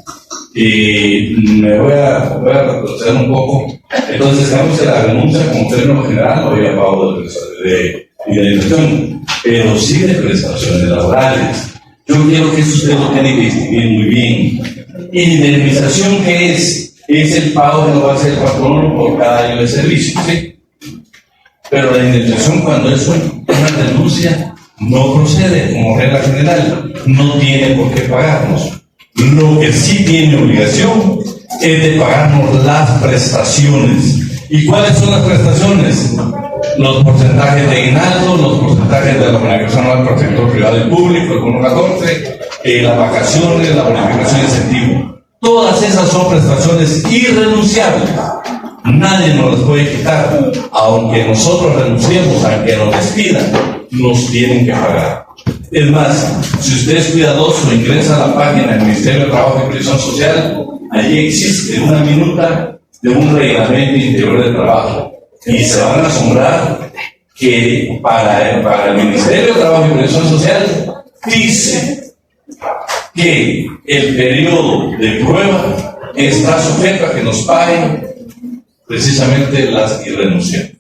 Y me voy a retroceder un poco. Entonces, digamos que la renuncia como término general no había pago de indemnización, pero sí de prestaciones laborales. Yo quiero que eso ustedes lo tienen que distinguir muy bien. Indemnización, ¿qué es? Es el pago que nos va a hacer el patrón por cada año de servicio, ¿sí? Pero la indemnización, cuando es una denuncia, no procede como regla general, no tiene por qué pagarnos. Lo que sí tiene obligación es de pagarnos las prestaciones. ¿Y cuáles son las prestaciones? Los porcentajes de aguinaldo, los porcentajes de la bonificación anual por el sector privado y público, el bono 14, las vacaciones, la bonificación de incentivo. Todas esas son prestaciones irrenunciables. Nadie nos las puede quitar. Aunque nosotros renunciemos, aunque nos despidan, nos tienen que pagar. Es más, si usted es cuidadoso, ingresa a la página del Ministerio de Trabajo y Previsión Social, allí existe una minuta de un reglamento interior de trabajo. Y se van a asombrar que para el Ministerio de Trabajo y Previsión Social dice que el periodo de prueba está sujeto a que nos paguen precisamente las irrenunciables.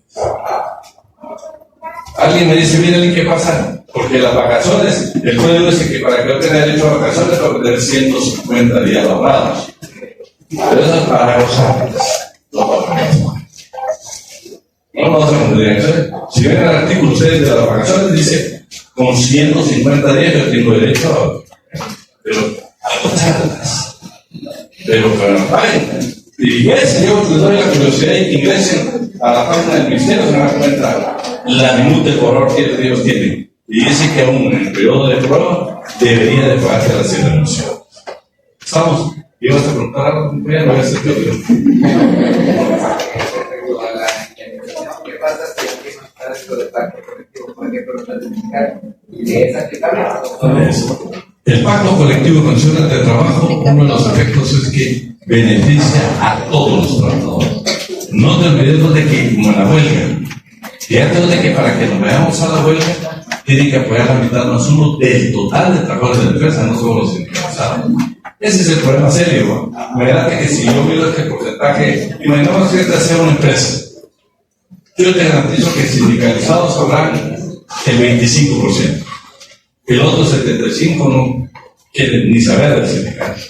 Alguien me dice, miren, ¿qué pasa? Porque las vacaciones, el código dice que para que yo tenga derecho a vacaciones tengo que tener 150 días laborados. Pero eso es para gozar. No lo hacemos de dirección. Si ven el artículo ustedes de las vacaciones, dice, con 150 días yo tengo derecho a gozarlas. Pero que nos paguen. Y ese yo les doy la curiosidad y que ingresen a la página del ministerio, se van a encontrar la minuta de color que ellos tienen. Y dice que aún en el periodo de prueba debería de pagarse la renuncia. ¿Estamos? ¿Ibas a preguntar algo? Voy a hacer yo. ¿Qué pasa si no está dentro del pacto colectivo? Por ejemplo, planificar y es aplicable. El pacto colectivo de condiciones de trabajo, uno de los efectos es que beneficia a todos los trabajadores. No te olvides de que, como en la huelga, fíjate de que para que nos veamos a la huelga, tienen que apoyar la mitad más uno del total de trabajadores de la empresa, no solo los sindicalizados. Ese es el problema serio. Imagínate que si yo mido este porcentaje, imaginemos que esta sea una empresa. Yo te garantizo que sindicalizados habrán el 25%. El otro 75% no quieren ni saber del sindicato.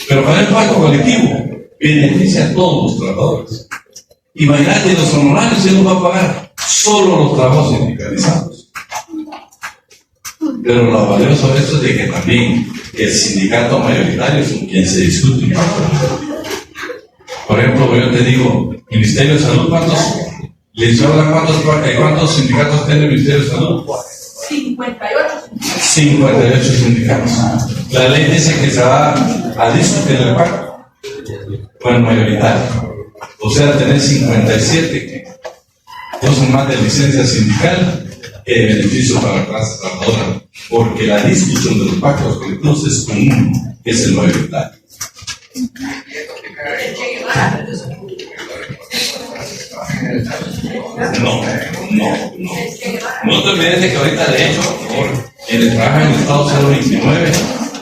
Pero con el pacto colectivo beneficia a todos los trabajadores. Imagínate, los honorarios se los va a pagar solo los trabajos sindicalizados. Pero lo valioso de esto es de que también el sindicato mayoritario es con quien se discute el pacto colectivo. Por ejemplo, yo te digo, Ministerio de Salud, ¿cuántos sindicatos tiene el Ministerio de Salud? 58 sindicatos. La ley dice que se va a discutir el pacto con el mayoritario. O sea, tener 57 que gozan más de licencia sindical que de beneficio para la clase trabajadora, porque la discusión de los pactos colectivos es común, que es el mayoritario. No te olvides de que ahorita, de hecho, por quienes trabajan en el Estado 029,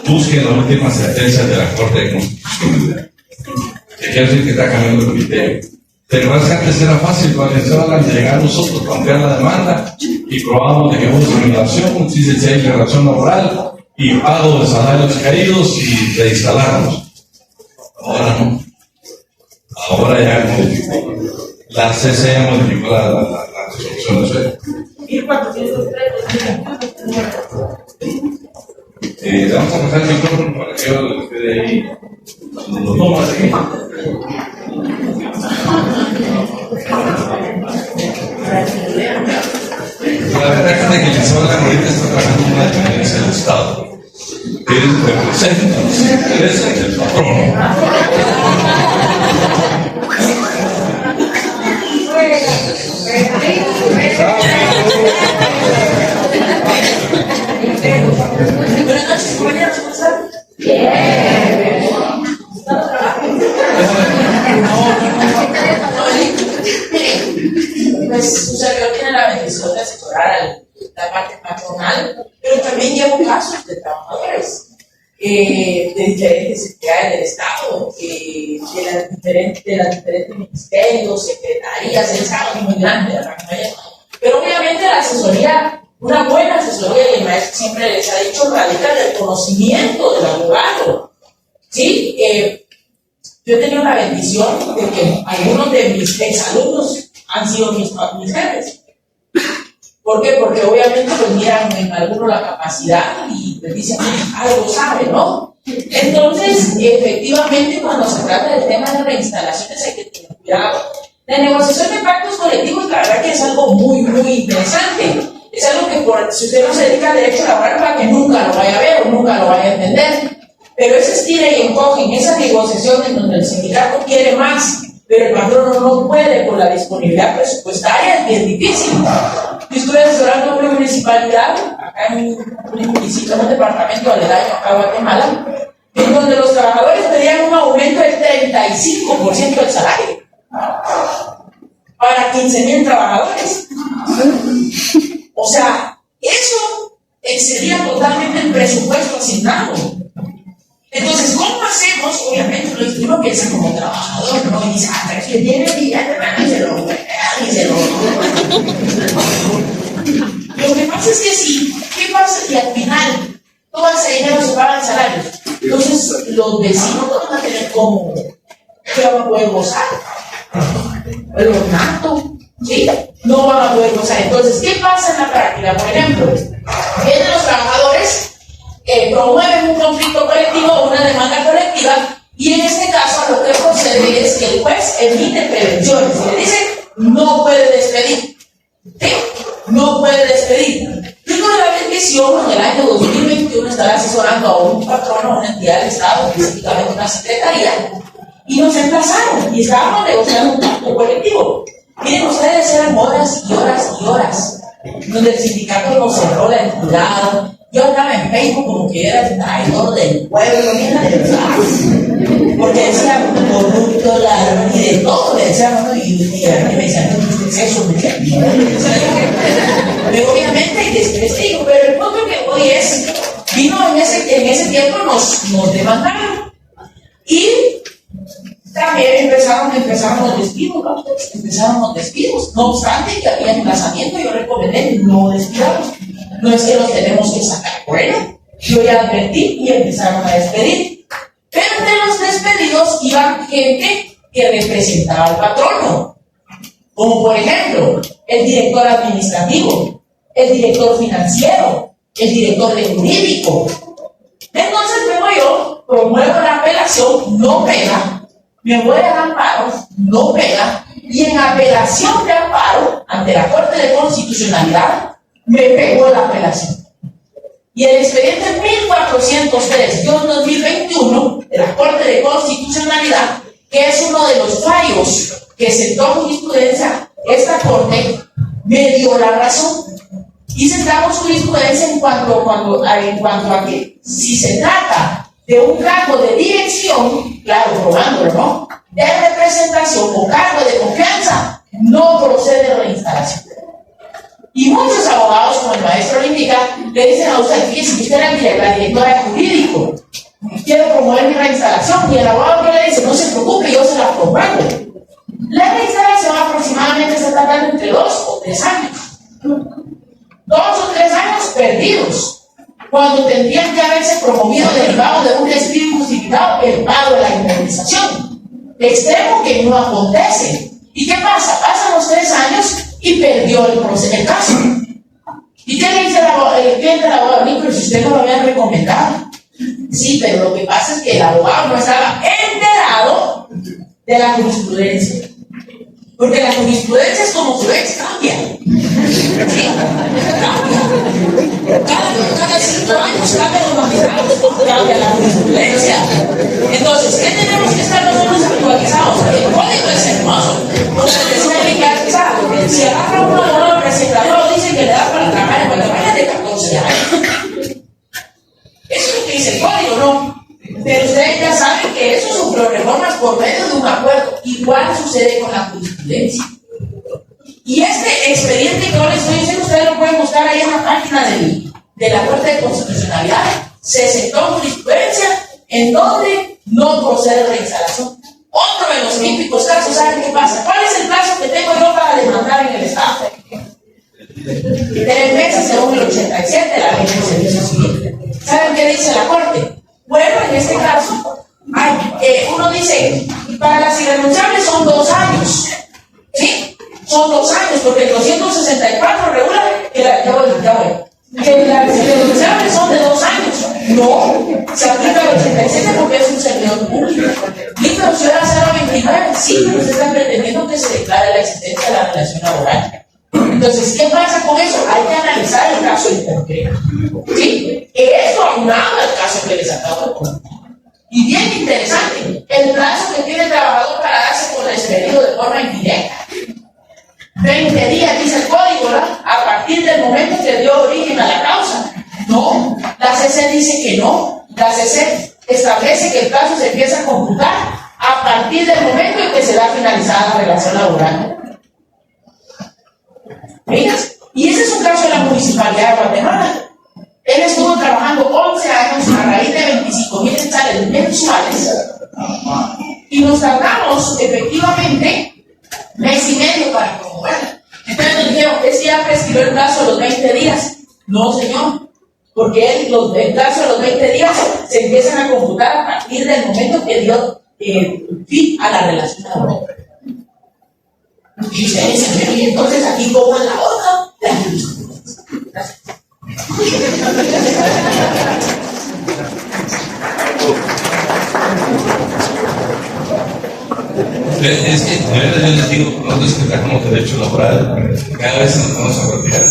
busquen las últimas sentencias de la Corte de Constitucionalidad. ¿Qué quiere decir que está cambiando el criterio? ¿Te acuerdas que antes era fácil cuando empezaban a llegar nosotros para ampliar la demanda y probábamos de que hubo discriminación, si hay relación laboral y pago de salarios caídos y reinstalarnos? Ahora no. Ahora ya modificó. La CCE modificó la resolución de sueldo. 1403. Vamos a pasar el micrófono para que yo les quede ahí. Lo tomo aquí. La verdad es que el Estado ahorita está trabajando en una dependencia del Estado. Que representa los intereses del patrón. Buenas noches, compañeros, ¿cómo están? Pues su servidor tiene la bendición de asesorar la parte patronal, pero también llevo casos de trabajadores de diferentes entidades del Estado, de los diferentes ministerios, secretarías. El Estado es muy grande, la mayoría. Pero obviamente la asesoría, una buena asesoría, y el maestro siempre les ha dicho, radica en el conocimiento del abogado. ¿Sí? Yo he tenido la bendición de que algunos de mis exalumnos han sido mis jefes. ¿Por qué? Porque obviamente pues miran en alguno la capacidad y pues dicen, algo sabe, ¿no? Entonces, efectivamente, cuando se trata del tema de reinstalaciones hay que tener cuidado. La negociación de pactos colectivos, la verdad que es algo muy, muy interesante. Es algo que si usted no se dedica al derecho laboral, para que nunca lo vaya a ver o nunca lo vaya a entender. Pero ese estira y encoge en esa negociación en donde el sindicato quiere más, pero el patrono no puede por la disponibilidad presupuestaria, es bien difícil. Yo estuve asesorando una municipalidad, acá en un municipio, en un departamento aledaño acá en Guatemala, en donde los trabajadores pedían un aumento del 35% del salario para 15,000 trabajadores. O sea, eso excedía totalmente el presupuesto asignado. Entonces, ¿cómo hacemos? Obviamente, uno piensa como trabajador, ¿no? Y dice, pero es que tiene billete, díselo. Lo que pasa es que sí, ¿qué pasa? Y al final, todo ese dinero se paga en salarios. Entonces, los vecinos no van a tener como, ¿qué van a poder gozar? El ornato, ¿sí? No van a poder gozar. Entonces, ¿qué pasa en la práctica? Por ejemplo, vienen los trabajadores, promueven un conflicto colectivo, una demanda colectiva, y en este caso lo que procede es que el juez emite prevenciones y le dice, no puede despedir. ¿Sí? No puede despedir. Yo tuve la bendición en el año 2021 estar asesorando a un patrono, una entidad del Estado, específicamente una secretaría, y nos emplazaron y estábamos negociando un pacto colectivo. Miren ustedes, eran horas y horas y horas, donde el sindicato nos cerró la entidad. Yo andaba en Facebook como que era el traidor del pueblo, mira, de verdad. Porque decían corrupto, ladrón y de todo, le decían, ¿no? Y me decían, eso, pero obviamente, y después digo, pero el punto que hoy es, vino en ese tiempo, nos demandaron. Y también empezaron los despidos, ¿no? Empezaron los despidos. No obstante que había emplazamiento, yo recomendé no despidamos. No es que los tenemos que sacar. Bueno, yo ya advertí y empezaron a despedir. Pero entre los despedidos iban gente que representaba al patrono. Como por ejemplo, el director administrativo, el director financiero, el director de jurídico. Entonces vengo yo, promuevo la apelación, no pega, me voy al amparo, no pega, y en apelación de amparo ante la Corte de Constitucionalidad, me pegó la apelación. Y el expediente 1403-2021 de la Corte de Constitucionalidad, que es uno de los fallos que sentó jurisprudencia, esta Corte me dio la razón. Y sentamos jurisprudencia en cuanto a que si se trata de un cargo de dirección, claro, probándolo, ¿no? De representación o cargo de confianza, no procede reinstalación. Y muchos abogados, como el maestro lo indica, le dicen a usted, fíjese que usted era la directora de jurídico, quiero promover mi reinstalación, y el abogado que le dice, no se preocupe, yo se la promuevo. La reinstalación aproximadamente está tardando entre 2 o 3 años. 2 o 3 años perdidos, cuando tendrían que haberse promovido derivado de un despido injustificado el pago de la indemnización. Extremo que no acontece. ¿Y qué pasa? Pasan los 3 años y perdió el caso. ¿Y qué le dice el cliente al abogado? Pero si usted no lo había recomendado. Sí, pero lo que pasa es que el abogado no estaba enterado de la jurisprudencia. Porque la jurisprudencia es como su ex, cambia. ¿Sí? Cambia. Cada 5 años cambia los magistrados, cambia la jurisprudencia. Entonces, ¿qué tenemos que estar nosotros actualizados? El código es hermoso. Si agarra uno de los presentadores, dice que le da para trabajar en Guatemala de 14 años. Eso es lo que dice el código, ¿no? Pero ustedes ya saben que eso sufrió reformas por medio de un acuerdo. Igual sucede con la jurisprudencia. Y este expediente que yo les estoy diciendo, ustedes lo pueden buscar ahí en la página de la Corte de Constitucionalidad. Se sentó jurisprudencia en donde no procede reinstalación. Otro de los típicos casos, ¿saben qué pasa? ¿Cuál es el plazo que tengo yo para demandar en el Estado? 3 meses según el 87 de la Ley de Servicio Civil. ¿Saben qué dice la Corte? Bueno, en este caso, uno dice, para las irrenunciables son 2 años. ¿Sí? son 2 años, porque el 264 regula que la negociables son de 2 años. No, se aplica el 87 porque es un servidor público. Mi profesión era 029, sí, pero usted está pretendiendo que se declare la existencia de la relación laboral. Entonces, ¿qué pasa con eso? Hay que analizar el caso en concreto. ¿Sí? Esto aunado al caso que les acabo de contar. Y bien interesante, el plazo que tiene el trabajador para darse por despedido de forma indirecta. 20 días, dice el código, ¿verdad? A partir del momento que dio origen a la causa. No, la CC dice que no. La CC establece que el plazo se empieza a computar a partir del momento en que se da finalizada la relación laboral. ¿Veis? Y ese es un caso de la Municipalidad de Guatemala. Él estuvo trabajando 11 años a raíz de 25,000 quetzales mensuales y nos tardamos efectivamente mes y medio para promoverla. Entonces nos dijeron, es que ya prescribió el plazo de los 20 días. No, señor, porque el plazo de los 20 días se empiezan a computar a partir del momento que dio fin a la relación laboral. Y ustedes dicen, y entonces aquí cómo es la otra. Gracias. Es que yo les digo, nosotros que trabajamos derecho laboral, cada vez nos vamos a retirar.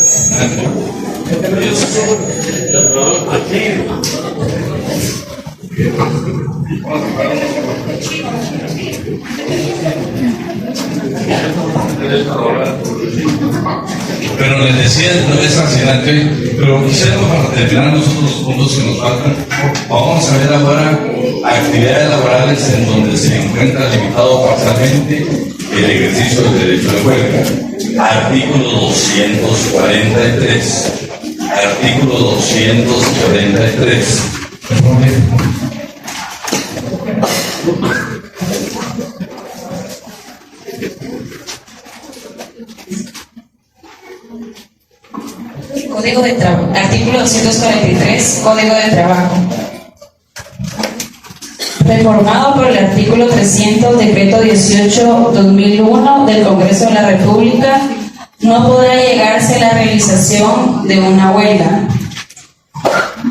Pero les decía, no es fascinante, pero quisiéramos para terminar nosotros los puntos que nos faltan. Vamos a ver ahora actividades laborales en donde se encuentra limitado parcialmente el ejercicio del derecho de huelga. Artículo 243. Artículo 243. Código de Trabajo. Artículo 243, Código de Trabajo. Reformado por el artículo 300, Decreto 18/2001 del Congreso de la República, no podrá llegarse a la realización de una huelga.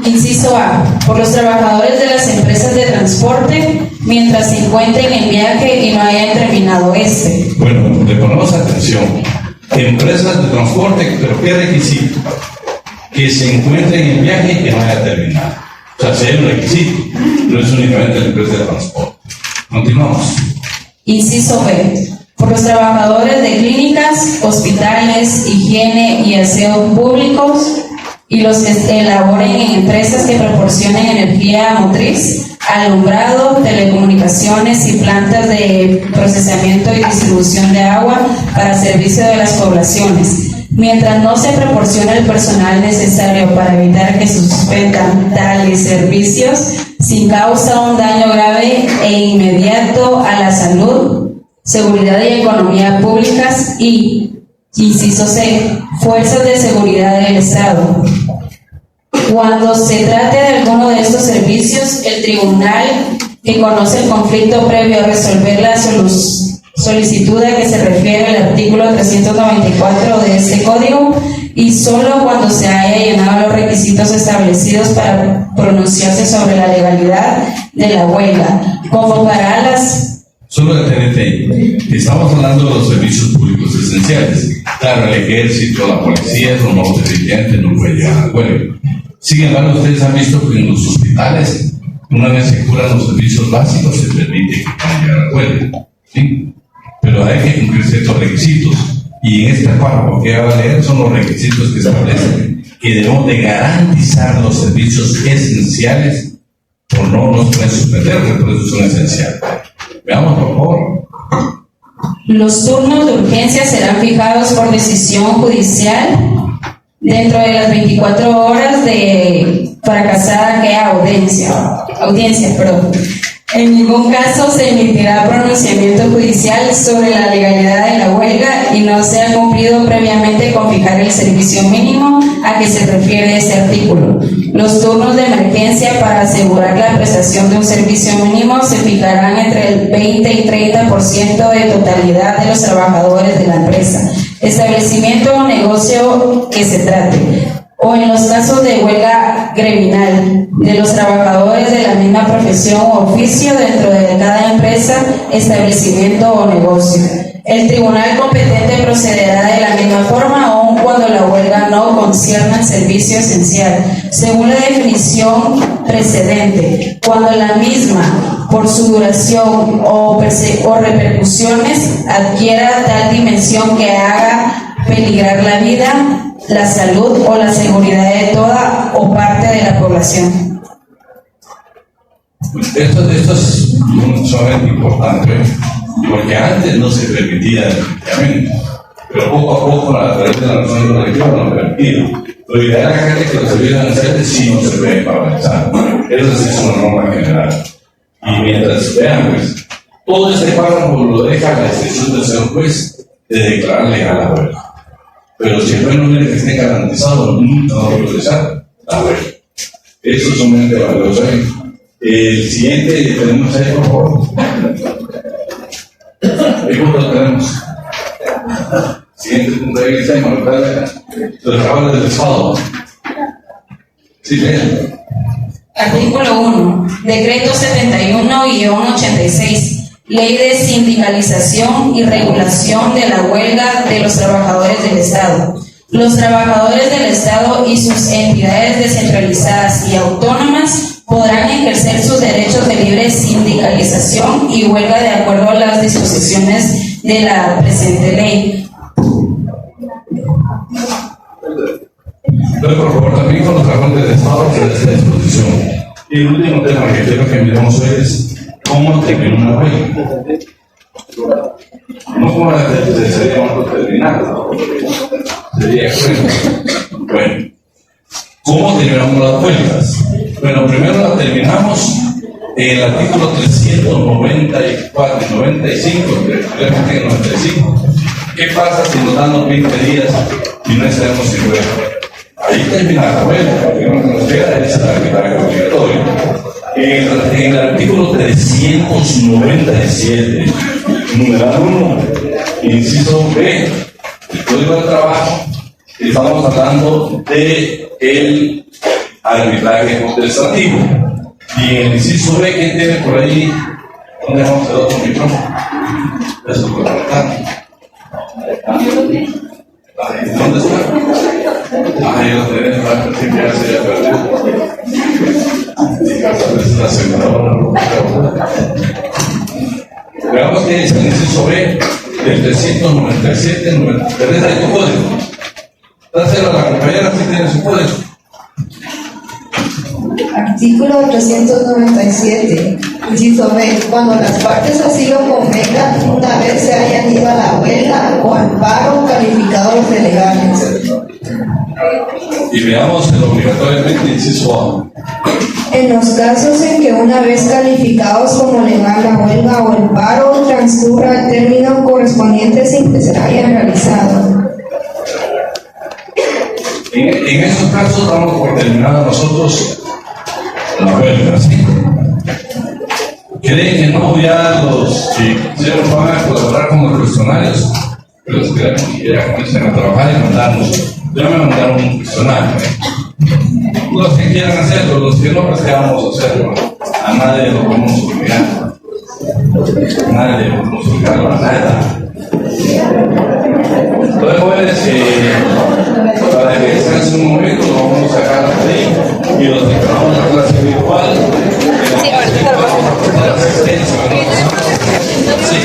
Inciso A. Por los trabajadores de las empresas de transporte mientras se encuentren en viaje y no hayan terminado este. Bueno, le ponemos atención. Empresas de transporte, pero ¿qué requisito? Que se encuentren en viaje y que no haya terminado. O sea, si hay un requisito, no es únicamente la empresa de transporte. Continuamos. Inciso B. Por los trabajadores de clínicas, hospitales, higiene y aseo públicos y los que elaboren en empresas que proporcionen energía motriz, alumbrado, telecomunicaciones y plantas de procesamiento y distribución de agua para servicio de las poblaciones. Mientras no se proporcione el personal necesario para evitar que se suspendan tales servicios, sin causa un daño grave e inmediato a la salud, seguridad y economía públicas y, inciso C, fuerzas de seguridad del Estado. Cuando se trate de alguno de estos servicios, el tribunal que conoce el conflicto previo a resolver la solicitud a que se refiere el artículo 394 de este código y solo cuando se haya llenado los requisitos establecidos para pronunciarse sobre la legalidad de la huelga, convocará las... Solo detenerte ahí. Estamos hablando de los servicios públicos esenciales. Claro, el ejército, la policía, los nuevos delincuentes no pueden llegar a la huelga. Sin embargo, ustedes han visto que en los hospitales, una vez se curan los servicios básicos, se permite que puedan llegar a la huelga. ¿Sí? Pero hay que cumplir ciertos requisitos. Y en este párrafo que va a leer son los requisitos que establecen que debemos de garantizar los servicios esenciales, o no nos pueden suspender, por eso son esenciales. Veamos, por favor. Los turnos de urgencia serán fijados por decisión judicial dentro de las 24 horas de fracasada que audiencia. En ningún caso se emitirá pronunciamiento judicial sobre la legalidad de la huelga y no se ha cumplido previamente con fijar el servicio mínimo a que se refiere este artículo. Los turnos de emergencia para asegurar la prestación de un servicio mínimo se fijarán entre el 20 y 30% de totalidad de los trabajadores de la empresa, establecimiento o negocio que se trate, o en los casos de huelga gremial de los trabajadores de la misma profesión o oficio dentro de cada empresa, establecimiento o negocio. El tribunal competente procederá de la misma forma aun cuando la huelga no concierna el servicio esencial, según la definición precedente, cuando la misma, por su duración o repercusiones, adquiera tal dimensión que haga peligrar la vida, la salud o la seguridad de toda o parte de la población. Esto es sumamente importante, porque antes no se permitía definitivamente, pero poco a poco a través de la nación colectiva lo permitido. Lo ideal acá es que los servicios esenciales sí no se pueden paralizar. Eso sí es una norma general. Y mientras vean, pues, todo este párrafo lo deja la decisión del señor juez de declarar legal la huelga. Pero siempre no viene que esté garantizado, nunca va a autorizar la huelga. Eso es sumamente valioso. El siguiente tenemos ahí, por favor. ¿Qué punto tenemos? Siguiente punto de vista, los trabajadores del Estado. Sí, vean. Artículo 1. Decreto 71-86. Ley de sindicalización y regulación de la huelga de los trabajadores del Estado. Los trabajadores del Estado y sus entidades descentralizadas y autónomas podrán ejercer sus derechos de libre sindicalización y huelga de acuerdo a las disposiciones de la presente ley. Entonces, por favor, también con los trabajadores del Estado que esta disposición. Y el último tema que quiero que miremos hoy es cómo termina una huelga. No como la sería terminar, sería bueno. ¿Cómo terminamos las huelgas? Bueno, primero la terminamos en el artículo 394 y 95, realmente en 95. ¿Qué pasa si nos dan los 20 días y no estaremos sin huelga? Ahí termina la huelga, porque lo que nos queda es el arbitraje obligatorio. En el artículo 397, numeral 1, inciso B, el Código del Trabajo, estamos hablando de el arbitraje administrativo. Y en el inciso B, ¿quién tiene por ahí? ¿Dónde vamos a ver otro micrófono? Eso es importante. ¿Dónde está? Ahí lo tenés, para que ya se haya perdido. Veamos que dice el inciso B del 397, 90. ¿Tenés ahí tu código? Dáselo a la compañera si tiene su código. Artículo 397, inciso B. Cuando las partes así lo convengan, una vez se hayan ido a la huelga o al paro calificados de legales. Y veamos el obligatoriamente inciso A. En los casos en que una vez calificados como legal la huelga o el paro transcurra el término correspondiente sin que se hayan realizado. En esos casos damos por terminada nosotros la huelga, ¿sí? ¿Creen que no ya los que van a colaborar con los funcionarios? Los que ya comiencen a trabajar y mandarnos. Ya me mandaron un funcionario. Los que quieran hacerlo, los que no, pues que vamos a hacerlo. A nadie lo podemos obligar. A nadie lo podemos obligar a nada. Entonces, jóvenes, para que descanse un momento, lo vamos a sacar ahí y los que vamos a la clase virtual. Sí,